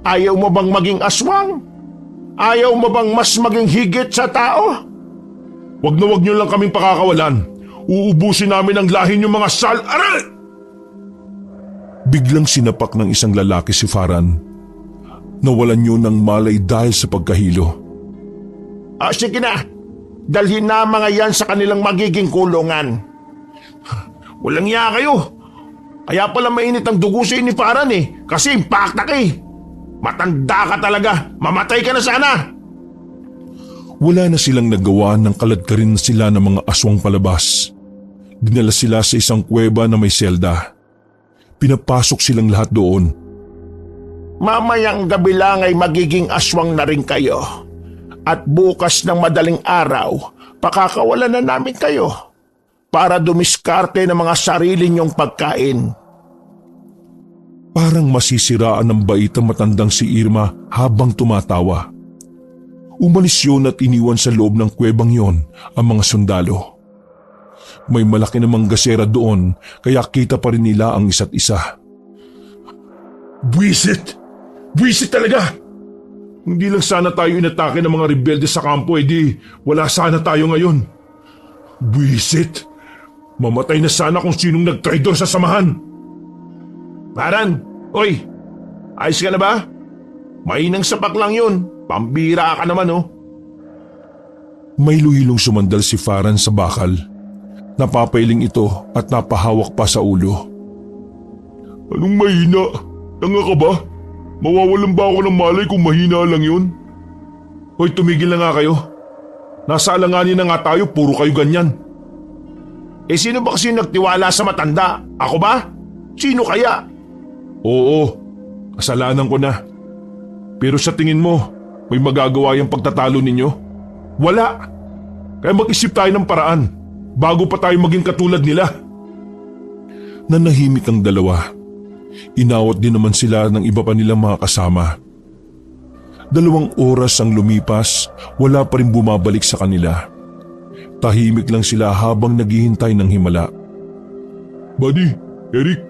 Ayaw mo bang maging aswang? Ayaw mo bang mas maging higit sa tao? Wag na wag niyo lang kaming pakakawalan. Uubusin namin ang lahi niyong mga aral! Biglang sinapak ng isang lalaki si Farhan. Nawalan yun ng malay dahil sa pagkahilo. Sige na, dalhin na mga yan sa kanilang magiging kulungan. Walang iya kayo. Kaya pala mainit ang dugo sa ni Farhan kasi impakta ka Matanda ka talaga, mamatay ka na sana. Wala na silang nagawa nang kaladkarin na sila ng mga aswang palabas. Dinala sila sa isang kuweba na may selda. Pinapasok silang lahat doon. Mamayang gabi lang ay magiging aswang na rin kayo. At bukas ng madaling araw, pakakawalan na namin kayo para dumiskarte ng mga sarili niyong pagkain. Parang masisiraan ng bait ang matandang si Irma habang tumatawa. Umalis yun at iniwan sa loob ng kuwebang yon ang mga sundalo. May malaki namang gasera doon kaya kita pa rin nila ang isa't isa. Buwisit! Buwisit talaga! Hindi lang sana tayo inatake ng mga rebelde sa kampo di wala sana tayo ngayon. Buwisit! Mamatay na sana kung sinong nagtraidor sa samahan. Farhan! Oy! Ayos ka na ba? Mainang sapak lang yun. Pambira ka naman May luhilong sumandal si Farhan sa bakal. Napapailing ito at napahawak pa sa ulo. Anong mahina? Tanga ka ba? Mawawalan ba ako ng malay kung mahina lang yun? Hoy, tumigil na nga kayo. Nasa alanganin na nga tayo, puro kayo ganyan. Eh sino ba kasi nagtiwala sa matanda? Ako ba? Sino kaya? Oo, kasalanan ko na. Pero sa tingin mo, may magagawa yung pagtatalo ninyo? Wala. Kaya mag-isip tayo ng paraan bago pa tayo maging katulad nila. Nanahimik ang dalawa. Inawat din naman sila ng iba pa nilang mga kasama. 2 oras ang lumipas, wala pa rin bumabalik sa kanila. Tahimik lang sila habang naghihintay ng himala. Buddy, Eric.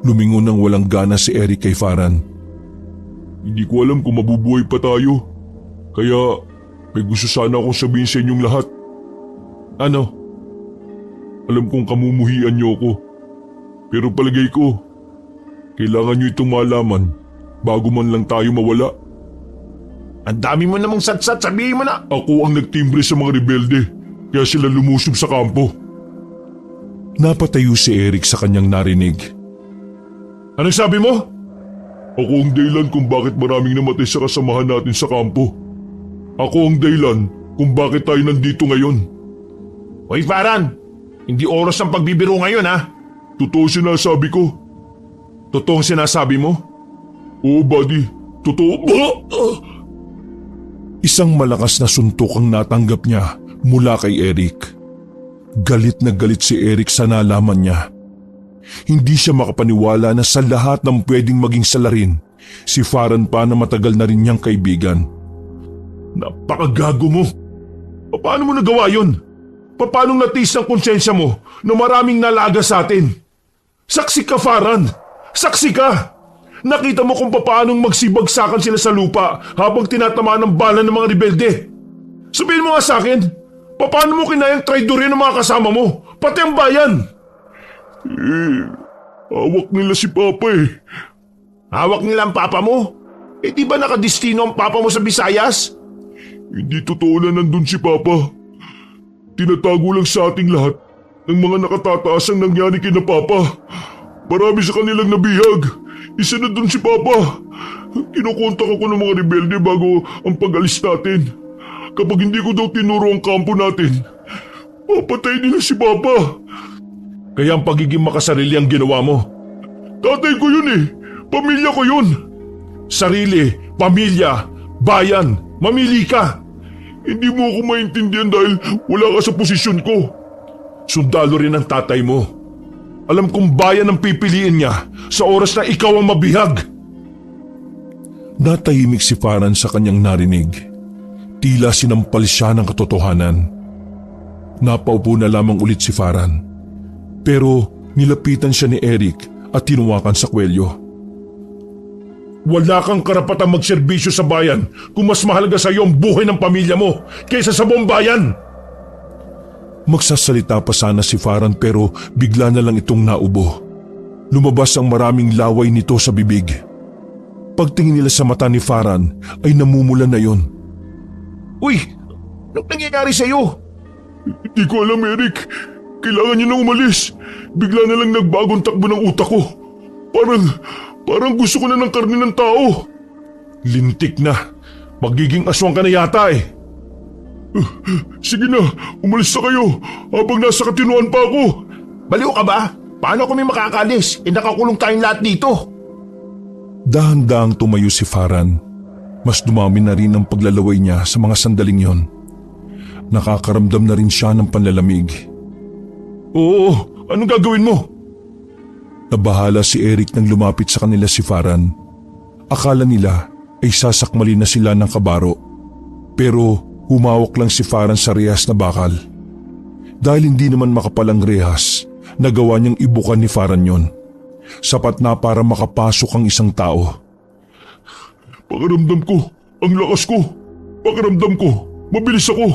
Lumingon ng walang gana si Eric kay Farhan. Hindi ko alam kung mabubuhay pa tayo. Kaya may gusto sana akong sabihin sa inyong lahat. Ano? Alam kong kamumuhian niyo ako. Pero palagay ko, kailangan niyo itong malaman bago man lang tayo mawala. Ang dami mo namang satsat, sabihin mo na. Ako ang nagtimbre sa mga rebelde, kaya sila lumusob sa kampo. Napatayo si Eric sa kanyang narinig. Anong sabi mo? Ako ang dahilan kung bakit maraming namatay sa kasamahan natin sa kampo. Ako ang dahilan kung bakit tayo nandito ngayon. Hoy Farhan, hindi oras ng pagbibiro ngayon ha. Totoo sinasabi ko. Totoong sinasabi mo? Oo, buddy. Totoo. Isang malakas na suntok ang natanggap niya mula kay Eric. Galit na galit si Eric sa nalaman niya. Hindi siya makapaniwala na sa lahat ng pwedeng maging salarin, si Farhan pa na matagal na rin niyang kaibigan. Napakagago mo. Paano mo nagawa yun? Paano natiis ng konsensya mo na maraming nalaga sa atin? Saksi ka, Farhan. Saksi ka. Nakita mo kung paanong magsibagsakan sila sa lupa habang tinatamaan ng bala ng mga rebelde. Sabihin mo nga sa akin, paano mo kinayang traidorin ng mga kasama mo, pati ang bayan? Hawak nila si Papa eh. Hawak nila ang papa mo? Eh di ba nakadistino ang papa mo sa Visayas? Hindi totoo na nandun si Papa. Tinatago lang sa ating lahat ng mga nakatataas ang nangyari kina Papa. Marami sa kanilang nabihag. Isa na dun si Papa. Kinukontak ako ng mga rebelde bago ang pag-alis natin. Kapag hindi ko daw tinuro ang kampo natin, papatay nila si Papa. Kaya ang pagiging makasarili ang ginawa mo. Tatay ko yun eh. Pamilya ko yun. Sarili, pamilya, bayan, mamili ka. Hindi mo ako maintindihan dahil wala ka sa posisyon ko. Sundalo rin ang tatay mo. Alam kong bayan ang pipiliin niya sa oras na ikaw ang mabihag. Natahimik si Farhan sa kanyang narinig. Tila sinampal siya ng katotohanan. Napaupo na lamang ulit si Farhan. Pero nilapitan siya ni Eric at tinuwakan sa kwelyo. Wala kang karapatang magserbisyo sa bayan kung mas mahalaga sa iyo ang buhay ng pamilya mo kaysa sa buong bayan. Magsasalita pa sana si Farhan pero bigla na lang itong naubo. Lumabas ang maraming laway nito sa bibig. Pagtingin nila sa mata ni Farhan ay namumula na yon. Uy, anong nangyayari sa'yo? Hindi ko alam, Eric. Kailangan niyo na umalis. Bigla na lang nagbagong takbo ng utak ko. Parang gusto ko na ng karne ng tao. Lintik na. Magiging aswang ka na yata eh. Sige na, umalis na kayo habang nasa katinuan pa ako. Baliw ka ba? Paano kami makakalis? Nakakulong tayong lahat dito. Dahan-dahang tumayo si Farhan. Mas dumami na rin ang paglalaway niya sa mga sandaling yon. Nakakaramdam na rin siya ng panlalamig. Oo, anong gagawin mo? Nabahala si Eric nang lumapit sa kanila si Farhan. Akala nila ay sasakmalin na sila ng kabaro. Pero humawak lang si Farhan sa rehas na bakal. Dahil hindi naman makapalang rehas, nagawa niyang ibukan ni Farhan yon. Sapat na para makapasok ang isang tao. Pakiramdam ko, ang lakas ko. Pakiramdam ko, mabilis ako.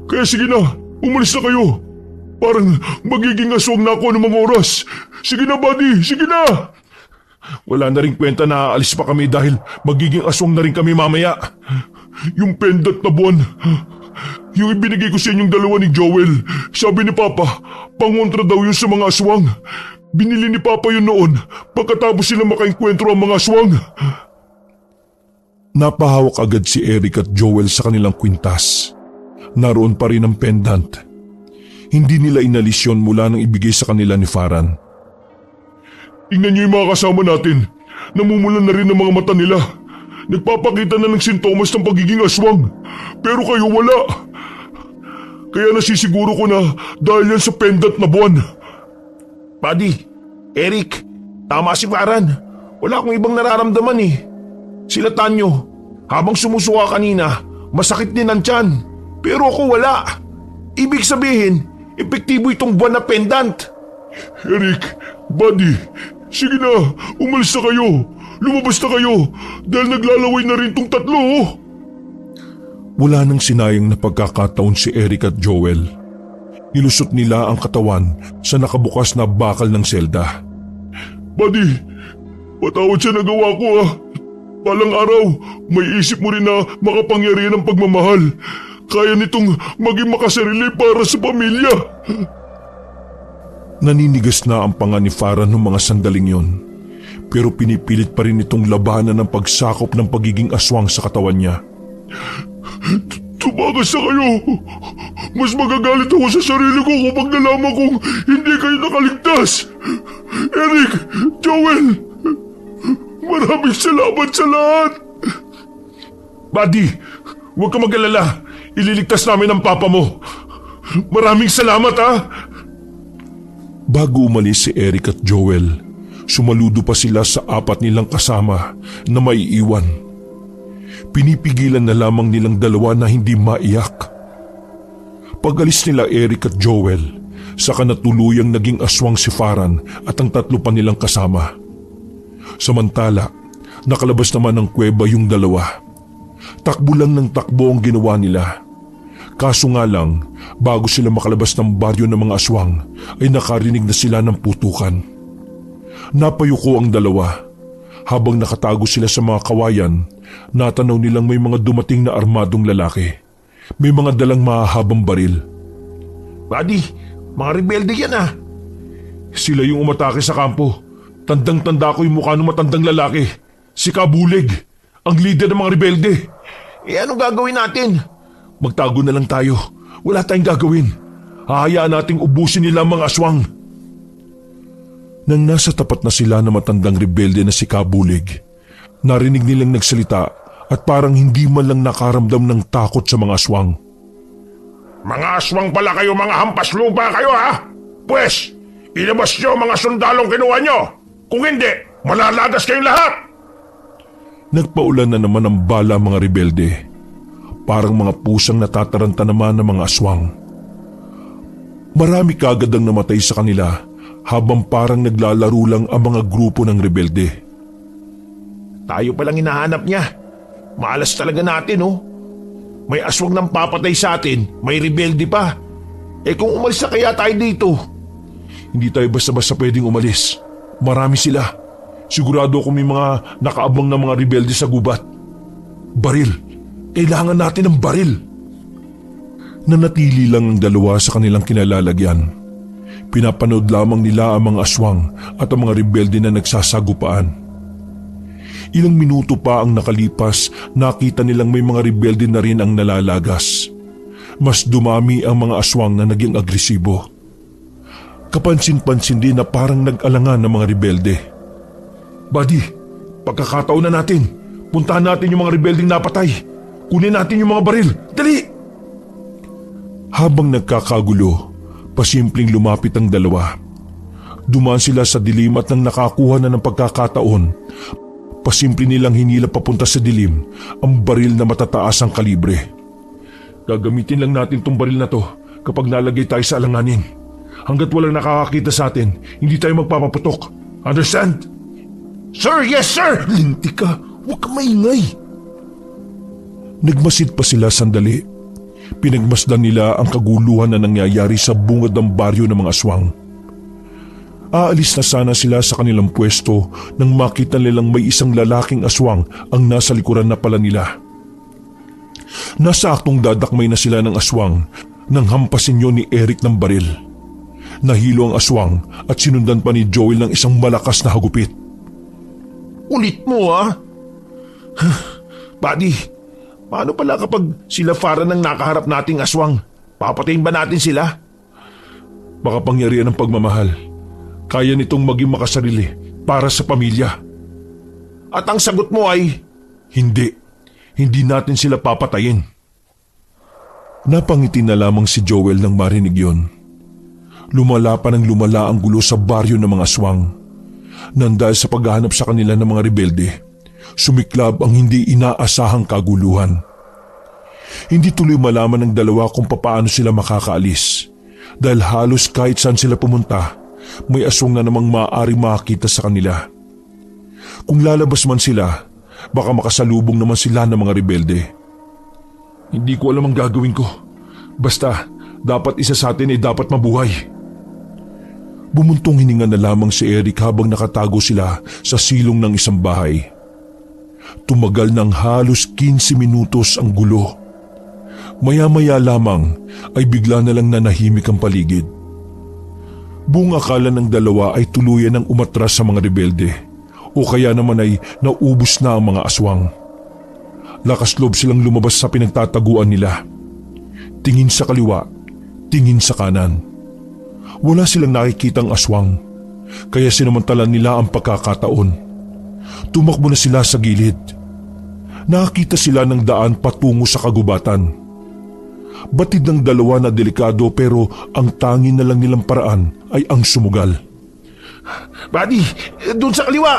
Kaya sige na, umalis na kayo. Parang magiging aswang na ako ng mga oras. Sige na, buddy, sige na. Wala na rin kwenta na aalis pa kami dahil magiging aswang na rin kami mamaya. Yung pendant na buwan, yung ibinigay ko sa inyong dalawa ni Joel, sabi ni Papa, pangontra daw yun sa mga aswang. Binili ni Papa yun noon pagkatapos sila makaengkwentro ang mga aswang. Napahawak agad si Eric at Joel sa kanilang kwintas. naroon pa rin ang pendant. Hindi nila inalis yun mula nang ibigay sa kanila ni Farhan. Tingnan niyo yung mga kasama natin. Namumulan na rin ang mga mata nila. Nagpapakita na ng sintomas ng pagiging aswang. Pero kayo wala. Kaya nasisiguro ko na dahil yan sa pendant na buwan. Buddy, Eric, tama si Farhan. Wala akong ibang nararamdaman eh. Sila Tanyo, habang sumusuka kanina, masakit din ang tiyan. Pero ako wala. Ibig sabihin, epektibo itong buwan na pendant. Eric, buddy, sige na, umalis na kayo. Lumabas na kayo dahil naglalaway na rin tong tatlo. Wala nang sinayang na pagkakataon si Eric at Joel. Nilusot nila ang katawan sa nakabukas na bakal ng selda. Buddy, patawad sa nagawa ko ah. Balang araw, may isip mo rin na makapangyarihan ang pagmamahal. Kaya nitong maging makasarili para sa pamilya. Naninigas na ang panga ni Farhan noong mga sandaling yon. Pero pinipilit pa rin itong labanan ng pagsakop ng pagiging aswang sa katawan niya. Tumakas na kayo. Mas magagalit ako sa sarili ko kapag nalaman kong hindi kayo nakaligtas. Eric, Joel, maraming salamat sa lahat. Buddy, huwag ka mag-alala. Ililigtas namin ang papa mo. Maraming salamat ha. Bago umalis si Eric at Joel, sumaludo pa sila sa 4 nilang kasama na maiiwan. Pinipigilan na lamang nilang dalawa na hindi maiyak. Pag-alis nila Eric at Joel, saka natuluyang naging aswang si Farhan at ang 3 pa nilang kasama. Samantala, nakalabas naman ng kuweba yung dalawa. Takbo lang ng takbo ang ginawa nila. Kaso nga lang, bago sila makalabas ng baryo ng mga aswang, ay nakarinig na sila ng putukan. Napayuko ang dalawa. Habang nakatago sila sa mga kawayan, natanaw nilang may mga dumating na armadong lalaki. May mga dalang mahahabang baril. Buddy, mga rebelde yan ah. Sila yung umatake sa kampo. Tandang-tanda ko yung mukha ng matandang lalaki. Si Kabulig, ang leader ng mga rebelde. Anong gagawin natin? Magtago na lang tayo. Wala tayong gagawin. Hahayaan nating ubusin nila ang mga aswang. Nang nasa tapat na sila na matandang rebelde na si Kabulig, narinig nilang nagsalita at parang hindi man lang nakaramdam ng takot sa mga aswang. Mga aswang pala kayo, mga hampas lupa kayo ha? Pwes, ilabas nyo mga sundalong kinuha nyo. Kung hindi, malalagas kayong lahat. Nagpaulan na naman ang bala mga rebelde. Parang mga pusang natataranta naman ng mga aswang. Marami kagad ang namatay sa kanila habang parang naglalaro lang ang mga grupo ng rebelde. Tayo palang hinahanap niya. Malas talaga natin oh. May aswang nang papatay sa atin, may rebelde pa. Kung umalis na kaya tayo dito? Hindi tayo basta-basta pwedeng umalis. Marami sila. Sigurado ako may mga nakaabang na mga rebelde sa gubat. Baril. Kailangan natin ng baril. Nanatili lang ang dalawa sa kanilang kinalalagyan. Pinapanood lamang nila ang mga aswang at ang mga rebelde na nagsasagupaan. Ilang minuto pa ang nakalipas, nakita nilang may mga rebelde na rin ang nalalagas. Mas dumami ang mga aswang na naging agresibo. Kapansin-pansin din na parang nag-alangan ng mga rebelde. Buddy, pagkakataon na natin. Puntahan natin yung mga rebeldeng napatay. Kunin natin yung mga baril. Dali! Habang nagkakagulo, pasimpleng lumapit ang dalawa. Dumaan sila sa dilim at nang nakakuha na ng pagkakataon, pasimple nilang hinila papunta sa dilim ang baril na matataas ang kalibre. Gagamitin lang natin tong baril na to kapag nalagay tayo sa alanganin. Hanggat walang nakakakita sa atin, hindi tayo magpapaputok. Understand? Sir, yes sir! Linti ka, huwag ka maingay. Nagmasid pa sila sandali. Pinagmasdan nila ang kaguluhan na nangyayari sa bungad ng baryo ng mga aswang. Aalis na sana sila sa kanilang pwesto nang makita nilang may isang lalaking aswang ang nasa likuran na pala nila. Nasa aktong dadakmay na sila ng aswang nang hampasin yun ni Eric ng baril. Nahilo ang aswang at sinundan pa ni Joel ng isang malakas na hagupit. Ulit mo ah. Buddy, Paano pala kapag sila Farhan ang nakaharap nating aswang? Papatayin ba natin sila? Baka pangyarihan ng pagmamahal. Kaya nitong maging makasarili para sa pamilya. At ang sagot mo ay, Hindi. Hindi natin sila papatayin. Napangiti na lamang si Joel nang marinig yon. Lumala pa ng lumala ang gulo sa baryo ng mga aswang. Nang dahil sa paghahanap sa kanila ng mga rebelde, sumiklab ang hindi inaasahang kaguluhan. Hindi tuloy malaman ng dalawa kung papaano sila makakaalis dahil halos kahit saan sila pumunta, may aswang na namang maaari makakita sa kanila. Kung lalabas man sila, baka makasalubong naman sila ng mga rebelde. Hindi ko alam ang gagawin ko. Basta, dapat isa sa atin ay dapat mabuhay. Bumuntong hininga na lamang si Eric habang nakatago sila sa silong ng isang bahay. Tumagal ng halos 15 minutos ang gulo. Maya-maya lamang ay bigla na lang nanahimik ang paligid. Buong akala ng dalawa ay tuluyan ng umatras sa mga rebelde o kaya naman ay naubos na ang mga aswang. Lakas loob silang lumabas sa pinagtataguan nila. Tingin sa kaliwa, tingin sa kanan. Wala silang nakikitang aswang, kaya sinamantala nila ang pagkakataon. Tumakbo na sila sa gilid. Nakakita sila ng daan patungo sa kagubatan. Batid ng dalawa na delikado pero ang tangi na lang nilang paraan ay ang sumugal. Buddy, doon sa kaliwa!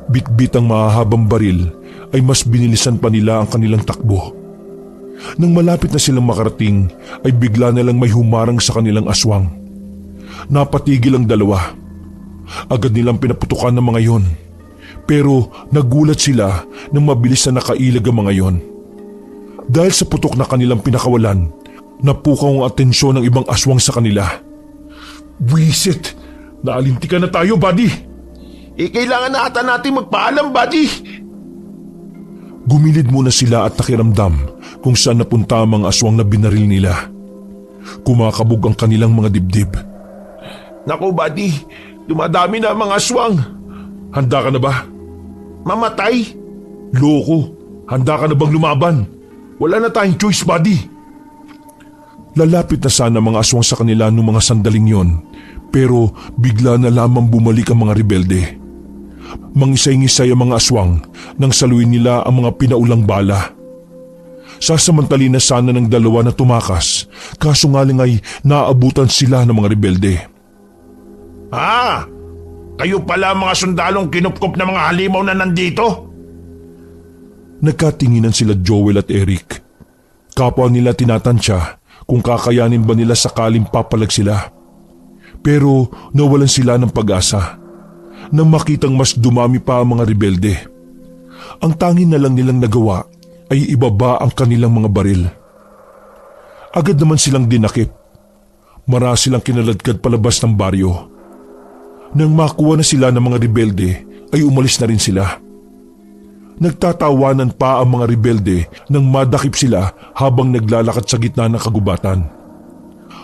Bitbit ang mahahabang baril ay mas binilisan pa nila ang kanilang takbo. Nang malapit na silang makarating ay bigla na lang may humarang sa kanilang aswang. Napatigil ang dalawa. Agad nilang pinaputukan ng mga yon. Pero nagulat sila nang mabilis na nakailag ang mga yon. Dahil sa putok na kanilang pinakawalan, napukaw ang atensyon ng ibang aswang sa kanila. Wisit! Naalintikan na tayo, buddy! Kailangan na ata natin magpaalam, buddy! Gumilid muna sila at nakiramdam kung saan napunta ang mga aswang na binaril nila. Kumakabog ang kanilang mga dibdib. Naku, buddy, dumadami na ang mga aswang. Handa ka na ba? Mamatay? Loko, handa ka na bang lumaban? Wala na tayong choice, buddy. Lalapit na sana mga aswang sa kanila noong mga sandaling yon, pero bigla na lamang bumalik ang mga rebelde. Mangisay-ngisay ang mga aswang nang saluin nila ang mga pinaulang bala. Sasamantali na sana ng dalawa na tumakas, kaso nga lang ay naaabutan sila ng mga rebelde. Kayo pala mga sundalong kinupkop na mga halimaw na nandito? Nagkatinginan sila Joel at Eric. Kapwa nila tinatansya kung kakayanin ba nila sakaling papalag sila. Pero nawalan sila ng pag-asa nang makitang mas dumami pa ang mga rebelde. Ang tanging na lang nilang nagawa ay ibaba ang kanilang mga baril. Agad naman silang dinakip. Mara silang kinaladkad palabas ng baryo. Nang makuha na sila ng mga rebelde ay umalis na rin sila. Nagtatawanan pa ang mga rebelde nang madakip sila habang naglalakad sa gitna ng kagubatan.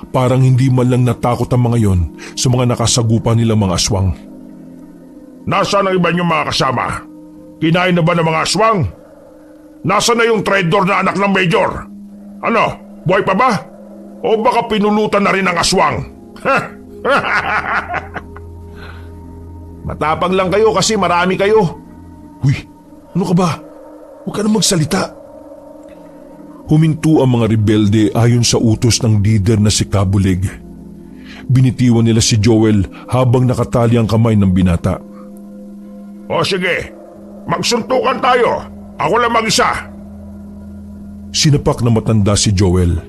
Parang hindi man lang natakot ang mga yon sa mga nakasagupa nilang mga aswang. Nasaan ang iba niyong mga kasama? Kinain na ba ng mga aswang? Nasaan na yung traidor na anak ng Major? Ano, buhay pa ba? O baka pinulutan na rin ng aswang? Matapang lang kayo kasi marami kayo. Uy, ano ka ba? Huwag ka na magsalita. Huminto ang mga rebelde ayon sa utos ng leader na si Kabulig. Binitiwan nila si Joel habang nakatali ang kamay ng binata. O sige, magsuntukan tayo. Ako lang mag-isa. Sinapak na matanda si Joel.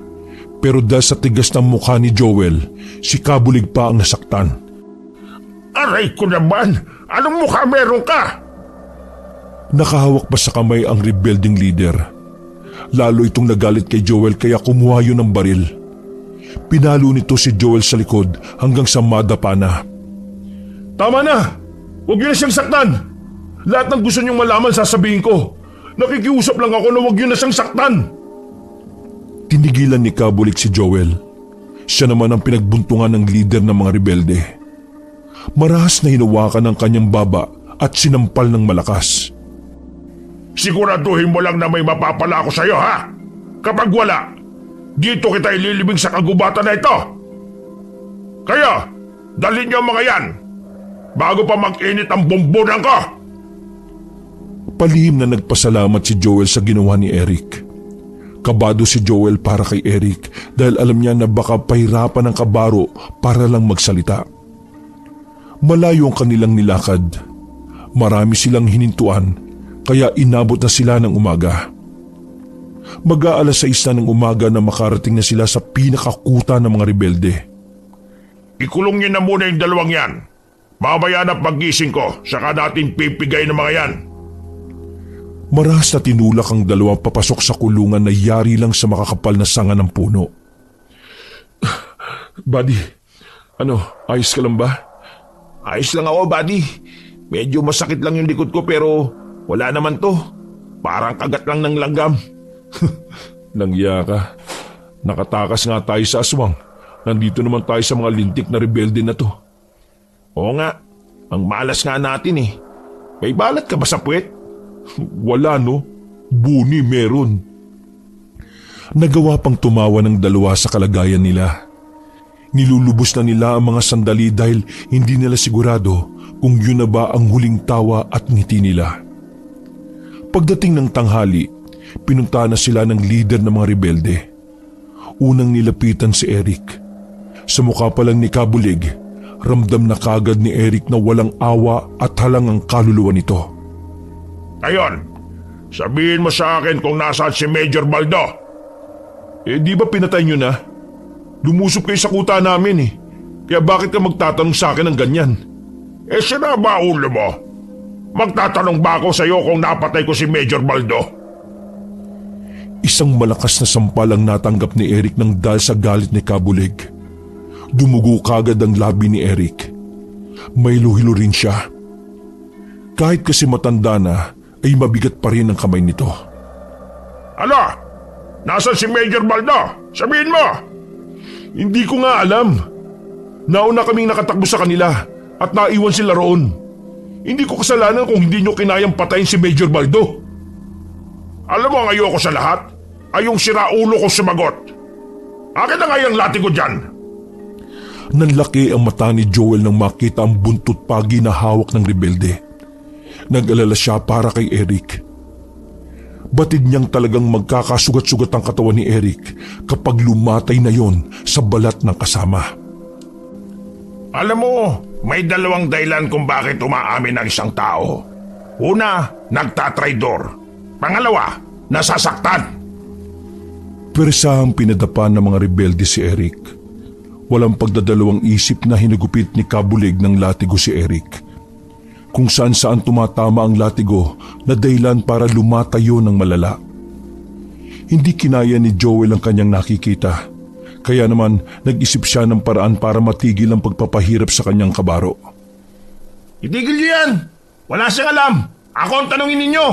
Pero dahil sa tigas ng mukha ni Joel, si Kabulig pa ang nasaktan. Aray ko naman! Anong mukha meron ka? Nakahawak pa sa kamay ang rebelding leader. Lalo itong nagalit kay Joel kaya kumuha yun ng baril. Pinalo nito si Joel sa likod hanggang sa madapa na. Tama na! Huwag niyo na siyang saktan! Lahat ng gusto niyong malaman sasabihin ko. Nakikiusap lang ako na huwag niyo na siyang saktan! Tinigilan ni Kabulig si Joel. Siya naman ang pinagbuntungan ng leader ng mga rebelde. Marahas na hinawakan ang kanyang baba at sinampal ng malakas. Siguraduhin mo lang na may mapapala ako sa'yo, ha? Kapag wala, dito kita ililibing sa kagubatan na ito. Kaya, dalhin niyo ang mga yan bago pa mag-init ang bumbunan ko. Palihim na nagpasalamat si Joel sa ginawa ni Eric. Kabado si Joel para kay Eric dahil alam niya na baka pahirapan ng kabaro para lang magsalita. Malayo ang kanilang nilakad. Marami silang hinintuan kaya inabot na sila ng umaga. Mag-aalas 6 na ng umaga na makarating na sila sa pinakakuta ng mga rebelde. Ikulong niyo na muna yung dalawang yan. Mamaya na paggising ko, saka natin pipigay ng mga yan. Marahas na tinulak ang dalawang papasok sa kulungan na yari lang sa makakapal na sanga ng puno. Buddy, ayos ka lang ba? Ayos lang ako, buddy. Medyo masakit lang yung likod ko pero wala naman to. Parang kagat lang ng langgam. Nangya ka. Nakatakas nga tayo sa aswang. Nandito naman tayo sa mga lintik na rebelde na to. Oo nga, ang malas nga natin eh. May balat ka ba sa puwet? Wala no, buni meron. Nagawa pang tumawa ng dalawa sa kalagayan nila. Nilulubos na nila ang mga sandali dahil hindi nila sigurado kung yun na ba ang huling tawa at ngiti nila. Pagdating ng tanghali, pinuntahan na sila ng leader ng mga rebelde. Unang nilapitan si Eric. Sa mukha pa lang ni Kabulig, ramdam na kagad ni Eric na walang awa at halang ang kaluluwa nito. Ayon, sabihin mo sa akin kung nasaan si Major Baldo. Di ba pinatay nyo na? Lumusob kayo sa kuta namin eh. Kaya bakit ka magtatanong sa akin ng ganyan? Sira ba ulo mo? Magtatanong ba ako sa iyo kung napatay ko si Major Baldo? Isang malakas na sampal ang natanggap ni Eric nang dahil sa galit ni Kabulig. Dumugo kagad ang labi ni Eric. May luhilo rin siya. Kahit kasi matanda na, ay mabigat pa rin ang kamay nito. Ano? Nasaan si Major Baldo? Sabihin mo! Hindi ko nga alam. Nauna kaming nakatakbo sa kanila at naiwan sila roon. Hindi ko kasalanan kung hindi nyo kinayang patayin si Major Baldo. Alam mo ang ayoko sa lahat? Ay yung siraulo ko sumagot. Akin na nga yung lati ko dyan. Nanlaki ang mata ni Joel nang makita ang buntot pagi na hawak ng rebelde. Nag-alala siya para kay Eric. Batid niyang talagang magkakasugat-sugat ang katawan ni Eric kapag lumatay na yon sa balat ng kasama. Alam mo, may dalawang dahilan kung bakit umaamin ang isang tao. Una, nagtatraidor. Pangalawa, nasasaktan. Persa ang pinadapa ng mga rebelde si Eric. Walang pagdadalawang isip na hinagupit ni Kabulig ng latigo si Eric. Kung saan-saan tumatama ang latigo na dahilan para lumatayo ng malala. Hindi kinaya ni Joel ang kanyang nakikita, kaya naman nag-isip siya ng paraan para matigil ang pagpapahirap sa kanyang kabaro. Itigil niyo yan! Wala siyang alam! Ako ang tanungin ninyo!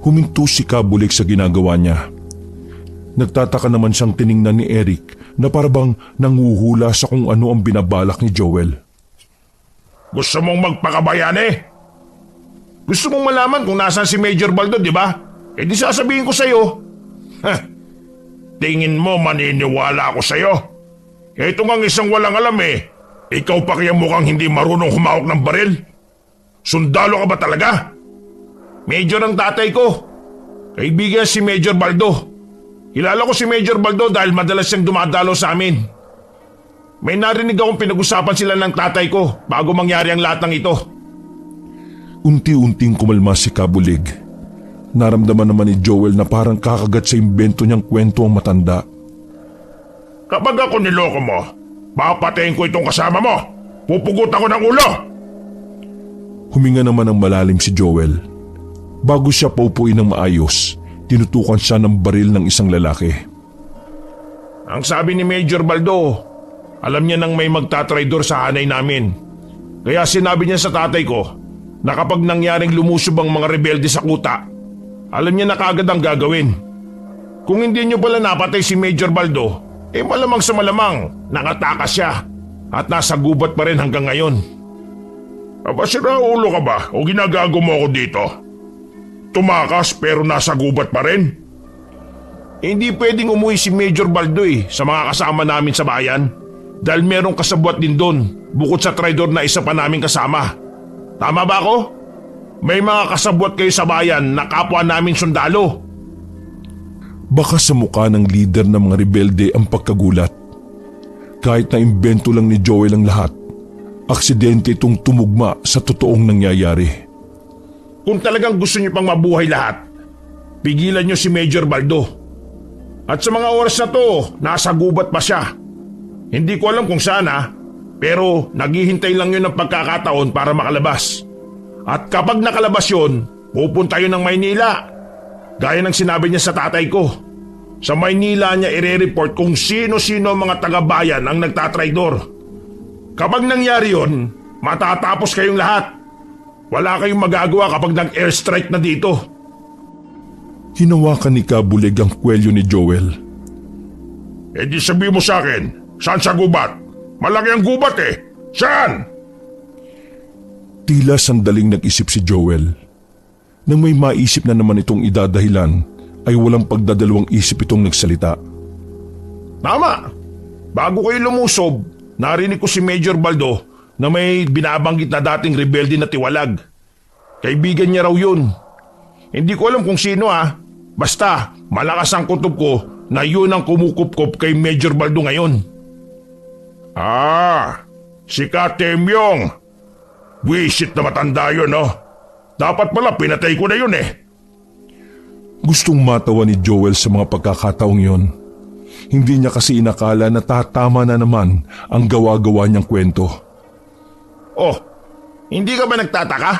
Huminto si Kabulig sa ginagawa niya. Nagtataka naman siyang tiningnan ni Eric na parabang nanguhula sa kung ano ang binabalak ni Joel. Gusto mong magpakabayani? Gusto mong malaman kung nasaan si Major Baldo, di ba? Di sasabihin ko sa'yo. Tingin mo maniniwala ako sa'yo? Ito ngang isang walang alam eh. Ikaw pa kaya mukhang hindi marunong humawak ng baril? Sundalo ka ba talaga? Major ang tatay ko. Kaibigan si Major Baldo. Kilala ko si Major Baldo dahil madalas siyang dumadalo sa amin. May narinig akong pinag-usapan sila ng tatay ko bago mangyari ang lahat ng ito. Unti-unting kumalma si Kabulig. Naramdaman naman ni Joel na parang kakagat sa imbento niyang kwento ang matanda. Kapag ako niloko mo, papatayin ko itong kasama mo. Pupugutan ko ng ulo. Huminga naman ng malalim si Joel. Bago siya paupuin ng maayos, tinutukan siya ng baril ng isang lalaki. Ang sabi ni Major Baldo, alam niya nang may magtatraidor sa hanay namin. Kaya sinabi niya sa tatay ko na kapag nangyaring lumusob ang mga rebelde sa kuta, alam niya na kaagad ang gagawin. Kung hindi niyo pala napatay si Major Baldo, malamang sa malamang nakatakas siya at nasa gubat pa rin hanggang ngayon. Aba, sira ulo ka ba o ginagago mo ako dito? tumakas pero nasa gubat pa rin. Hindi pwedeng umuwi si Major Baldo sa mga kasama namin sa bayan. Dahil merong kasabwat din doon bukod sa traidor na isa pa namin kasama. Tama ba ako? May mga kasabwat kayo sa bayan na kapwa namin sundalo. Baka sa mukha ng leader ng mga rebelde ang pagkagulat. Kahit na imbento lang ni Joel ang lahat, aksidente itong tumugma sa totoong nangyayari. Kung talagang gusto niyo pang mabuhay lahat, pigilan niyo si Major Baldo. At sa mga oras na to, nasa gubat pa siya. Hindi ko alam kung saan pero naghihintay lang yun ng pagkakataon para makalabas. At kapag nakalabas yun, pupunta yun ng Maynila. Gaya ng sinabi niya sa tatay ko. Sa Maynila niya ire-report kung sino-sino ang mga taga-bayan ang nagtatraidor. Kapag nangyari yun, matatapos kayong lahat. Wala kayong magagawa kapag nag-airstrike na dito. Hinawakan ni Kabulig ang kwelyo ni Joel. Di sabi mo sa akin, saan sa gubat? Malaki ang gubat Saan? Tila sandaling nag-isip si Joel. Nang may maisip na naman itong idadahilan, ay walang pagdadalawang isip itong nagsalita. Tama! Bago kayo lumusob, narinig ko si Major Baldo na may binabanggit na dating rebelde na tiwalag. Kaibigan niya raw yun. Hindi ko alam kung sino Basta, malakas ang kutob ko na yun ang kumukup-kup kay Major Baldo ngayon. Si Katemyong. Wisit na matanda yun, Dapat pala pinatay ko na yun Gustong matawa ni Joel sa mga pagkakataong yon. Hindi niya kasi inakala na tatama na naman ang gawa-gawa niyang kwento. Hindi ka ba nagtataka?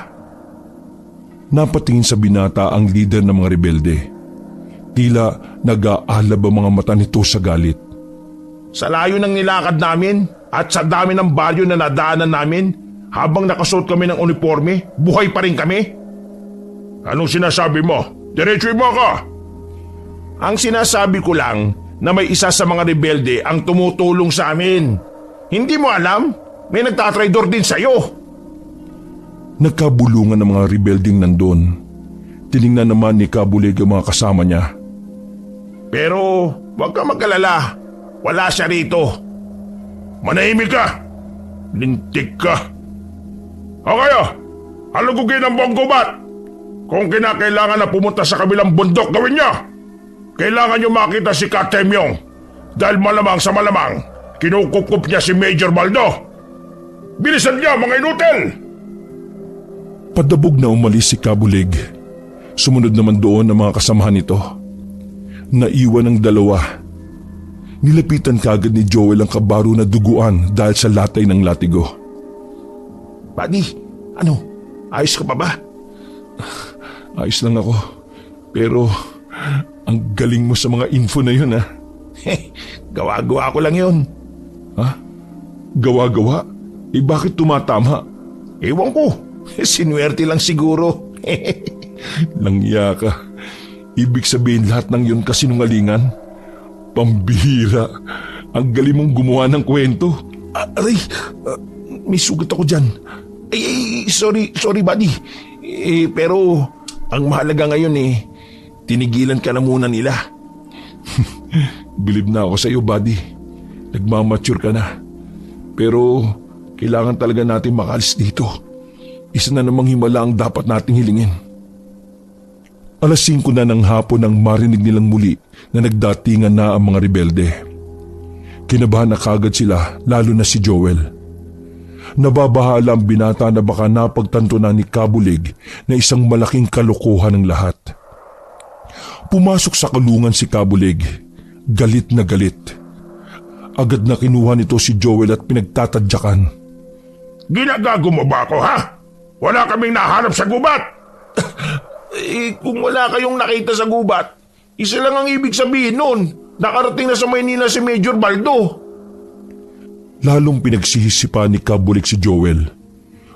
Napatingin sa binata ang leader ng mga rebelde. Tila nag-aalab ang mga mata nito sa galit. Sa layo ng nilakad namin at sa dami ng baryo na nadaanan namin, habang nakasuot kami ng uniforme, buhay pa rin kami. Anong sinasabi mo? Diretsuhin mo ako! Ang sinasabi ko lang na may isa sa mga rebelde ang tumutulong sa amin. Hindi mo alam? May nagtatraidor din sa'yo. Nagkabulungan ng mga rebelding nandun. Tiningnan naman ni Kabulig ang mga kasama niya. Pero huwag ka magkalala. Wala siya rito. Manahimik ka! Lintik ka! O kayo, halugugin ang buong gubat! Kung kinakailangan na pumunta sa kabilang bundok, gawin niyo! Kailangan niyo makita si Katemyong dahil malamang sa malamang kinukup niya si Major Baldo. Bilisan niyo mga inutil! Padabog na umalis si Kabulig. Sumunod naman doon ang mga kasamahan nito. Naiwan ang dalawa. Nilapitan kagad ni Joel ang kabaro na duguan dahil sa latay ng latigo. Buddy, ayos ka pa ba? Ayos lang ako. Pero ang galing mo sa mga info na yun Gawa-gawa ko lang yun. Gawa-gawa? Bakit tumatama? Ewan ko. Sinuwerte lang siguro. Langya ka. Ibig sabihin lahat ng yun kasinungalingan? Pambihira. Ang galing mong gumawa ng kwento. Aray, may sugat ako dyan. Sorry buddy. Pero ang mahalaga ngayon tinigilan ka na muna nila. Bilib na ako sa iyo, buddy. Nagmamature ka na. Pero kailangan talaga natin makalis dito. Isa na namang himala ang dapat nating hilingin. 5:00 na ng hapon nang marinig nilang muli na nagdatingan na ang mga rebelde. Kinabahan na kagad sila, lalo na si Joel. Nababahala ang binata na baka napagtanto na ni Kabulig na isang malaking kalokohan ng lahat. Pumasok sa kulungan si Kabulig, galit na galit. Agad na kinuha nito si Joel at pinagtatadyakan. Ginagago mo ba ako, Wala kaming nahanap sa gubat! Kung wala kayong nakita sa gubat, isa lang ang ibig sabihin nun. Nakarating na sa Maynila si Major Baldo. Lalong pinagsihisipa ni Kabulig si Joel.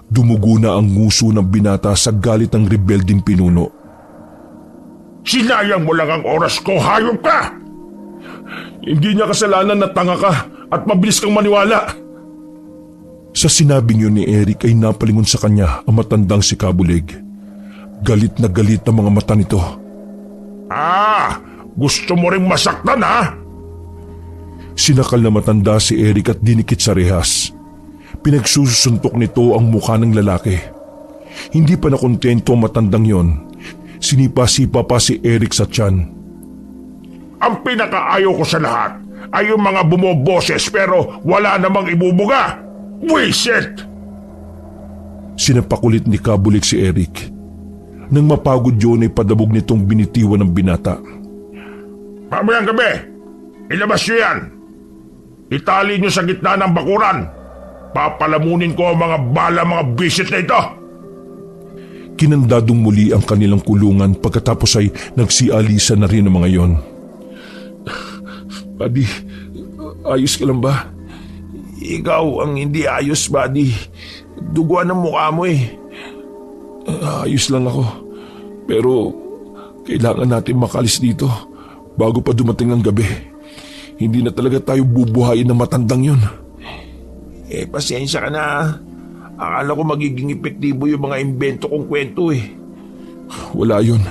Dumugo na ang nguso ng binata sa galit ng rebelding pinuno. Sinayang mo lang ang oras ko, hayop ka! Hindi niya kasalanan na tanga ka at mabilis kang maniwala. Sa sinabing yun ni Eric ay napalingon sa kanya ang matandang si Kabulig. Galit na mga mata nito. Gusto mo ring masaktan ha? Sinakal na matanda si Eric at dinikit sa rehas. Pinagsusuntok nito ang mukha ng lalaki. Hindi pa nakontento ang matandang yon. Sinipa-sipa pa si Eric sa tiyan. Ang pinakaayaw ko sa lahat ay yung mga bumoboses pero wala namang ibubuga. Wisit! Sinapakulit ni Kabulik si Eric. Nang mapagod yun ay padabog nitong binitiwan ng binata. Mamayang gabi, ilabas nyo yan. Itali nyo sa gitna ng bakuran. Papalamunin ko ang mga bala mga bisit na ito. Kinandadong muli ang kanilang kulungan pagkatapos ay nagsialisa na rin ang mga yon. Buddy, ayos ka lang ba? Ikaw ang hindi ayos, buddy. Duguan ang mukha mo eh. Ayos lang ako. Pero kailangan natin makalis dito bago pa dumating ang gabi. Hindi na talaga tayo bubuhayin ng matandang yun. Pasensya ka na. Akala ko magiging epektibo yung mga imbento kong kwento eh. Wala yun.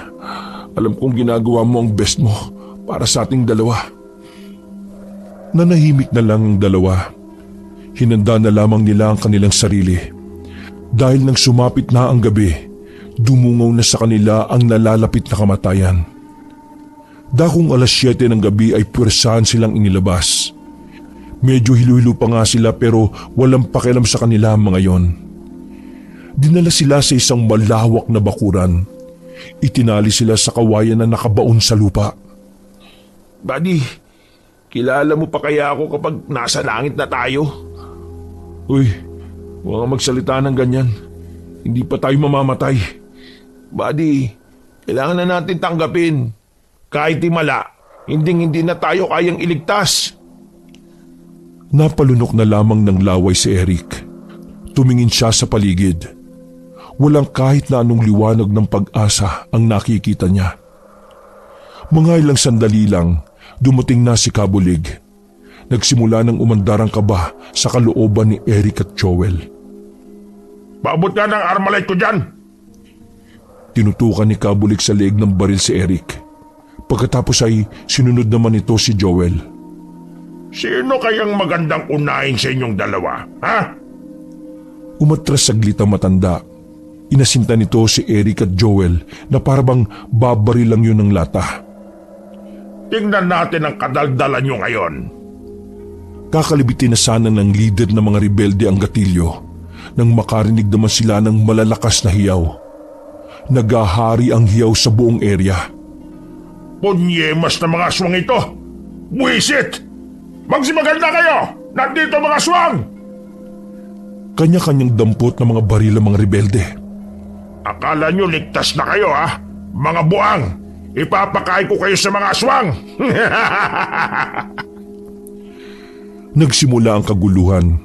Alam kong ginagawa mo ang best mo para sa ating dalawa. Nanahimik na lang ang dalawa. Hinanda na lamang nila ang kanilang sarili. Dahil nang sumapit na ang gabi, dumungaw na sa kanila ang nalalapit na kamatayan. Dakong alas 7 ng gabi ay puwersahan silang inilabas. Medyo hilo-hilo pa nga sila pero walang pakialam sa kanila ang mga yon. Dinala sila sa isang malawak na bakuran. Itinali sila sa kawayan na nakabaon sa lupa. Buddy, kilala mo pa kaya ako kapag nasa langit na tayo? Uy, huwag kang magsalita ng ganyan. Hindi pa tayo mamamatay. Buddy, kailangan na natin tanggapin. Kahit himala, hindi na tayo kayang iligtas. Napalunok na lamang ng laway si Eric. Tumingin siya sa paligid. Walang kahit na anong liwanag ng pag-asa ang nakikita niya. Mga ilang sandali lang, dumating na si Kabulig. Nagsimula ng umandar ang kaba sa kalooban ni Eric at Joel. Paabot ka ng armalite ko dyan! Tinutukan ni Kabulig sa leeg ng baril si Eric. Pagkatapos ay sinunod naman ito si Joel. Sino kayang magandang unahin sa inyong dalawa, ha? Umatras saglit ang matanda. Inasinta nito si Eric at Joel na parabang babari lang yun ng lata. Tingnan natin ang kadaldalan nyo ngayon. Kakalibitin na sana ng leader ng mga rebelde ang gatilyo nang makarinig naman sila ng malalakas na hiyaw. Nagahari ang hiyaw sa buong area. Punyemas na mga aswang ito! Buisit! Magsimagal na kayo! Nandito mga aswang! Kanya-kanyang dampot ng mga baril ang mga rebelde. Akala nyo ligtas na kayo ha? Mga buang! Ipapakain ko kayo sa mga aswang! Nagsimula ang kaguluhan.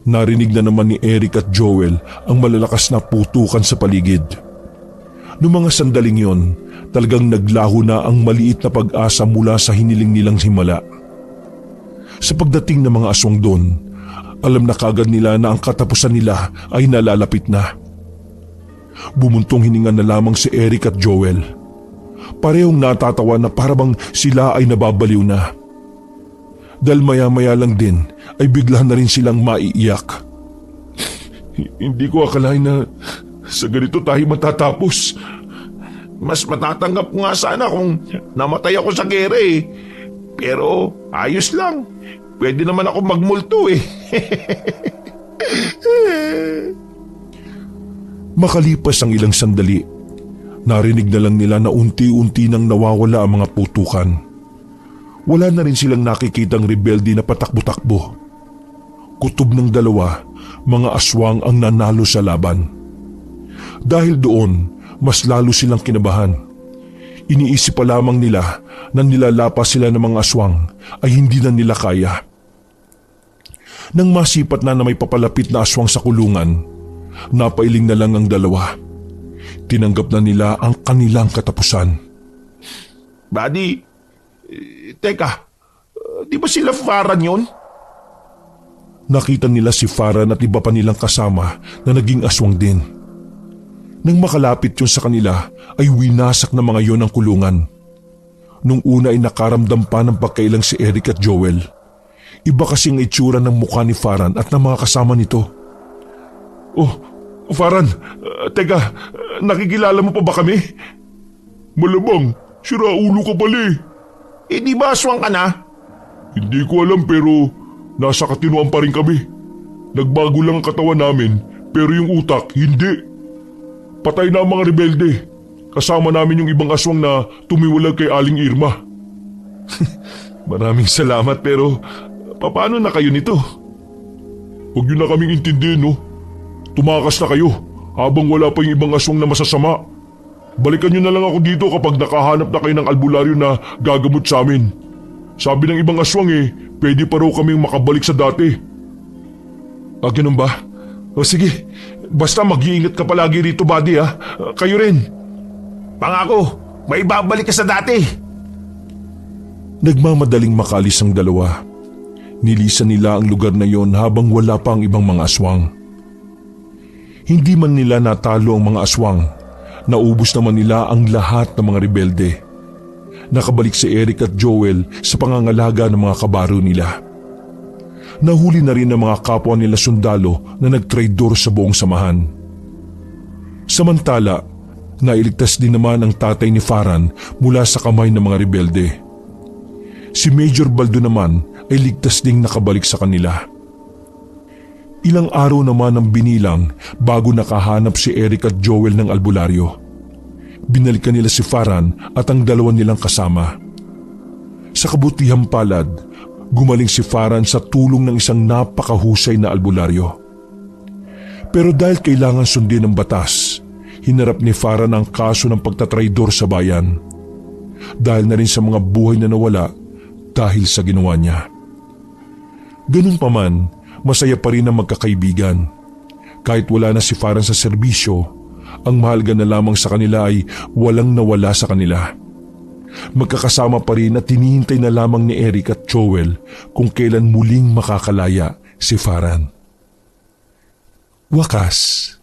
Narinig na naman ni Eric at Joel ang malalakas na putukan sa paligid. Noong mga sandaling yon, talagang naglaho na ang maliit na pag-asa mula sa hiniling nilang himala. Sa pagdating ng mga aswang doon, alam na kagad nila na ang katapusan nila ay nalalapit na. Bumuntong hininga na lamang si Eric at Joel. Parehong natatawa na parabang sila ay nababaliw na. Dahil maya-maya lang din ay bigla na rin silang maiiyak. Hindi ko akalain na sa ganito tayo matatapos. Mas matatanggap ko nga sana kung namatay ako sa gere eh. Pero ayos lang. Pwede naman ako magmulto eh. Makalipas ang ilang sandali, narinig na lang nila na unti-unti nang nawawala ang mga putukan. Wala na rin silang nakikitang rebelde na patakbo-takbo. Kutob ng dalawa, mga aswang ang nanalo sa laban. Dahil doon, mas lalo silang kinabahan. Iniisip pa lamang nila na nilalapas sila ng mga aswang ay hindi na nila kaya. Nang masipat na may papalapit na aswang sa kulungan, napailing na lang ang dalawa. Tinanggap na nila ang kanilang katapusan. Buddy, teka, di ba sila Farhan yun? Nakita nila si Farhan at iba pa nilang kasama na naging aswang din. Nang makalapit yun sa kanila ay winasak na mga yon ang kulungan. Nung una ay nakaramdam pa ng pagkailang si Eric at Joel. Iba kasing itsura ng mukha ni Farhan at ng mga kasama nito. Oh, Farhan, teka, nakikilala mo pa ba kami? Malamang, siraulo ka pala eh. Di ba aswang ka na? Hindi ko alam pero nasa katinuan pa rin kami. Nagbago lang ang katawan namin pero yung utak hindi. Patay na ang mga rebelde. Kasama namin yung ibang aswang na tumiwalag kay Aling Irma. Maraming salamat pero paano na kayo nito? Huwag niyo na kaming intindihin, no? Tumakas na kayo habang wala pa yung ibang aswang na masasama. Balikan niyo na lang ako dito kapag nakahanap na kayo ng albularyo na gagamot sa amin. Sabi ng ibang aswang pwede pa raw kaming makabalik sa dati. Ganun ba? O sige, basta mag-iingat ka palagi rito, buddy ha. Kayo rin. Pangako, may babalik ka sa dati. Nagmamadaling makalis ang dalawa. Nilisan nila ang lugar na yon habang wala pa ang ibang mga aswang. Hindi man nila natalo ang mga aswang. Naubos naman nila ang lahat ng mga rebelde. Nakabalik si Eric at Joel sa pangangalaga ng mga kabaro nila. Nahuli na rin ang mga kapwa nila sundalo na nagtraidor sa buong samahan. Samantala, nailigtas din naman ang tatay ni Farhan mula sa kamay ng mga rebelde. Si Major Baldo naman ay ligtas ding nakabalik sa kanila. Ilang araw naman ang binilang bago nakahanap si Eric at Joel ng albularyo. Binalikan nila si Farhan at ang dalawa nilang kasama. Sa kabutihang palad, gumaling si Farhan sa tulong ng isang napakahusay na albularyo. Pero dahil kailangan sundin ng batas, hinarap ni Farhan ang kaso ng pagtatraidor sa bayan. Dahil na rin sa mga buhay na nawala dahil sa ginawa niya. Ganun pa man, masaya pa rin ang magkakaibigan. Kahit wala na si Farhan sa serbisyo, ang mahalaga na lamang sa kanila ay walang nawala sa kanila. Magkakasama pa rin at tinihintay na lamang ni Eric at Joel kung kailan muling makakalaya si Farhan. Wakas.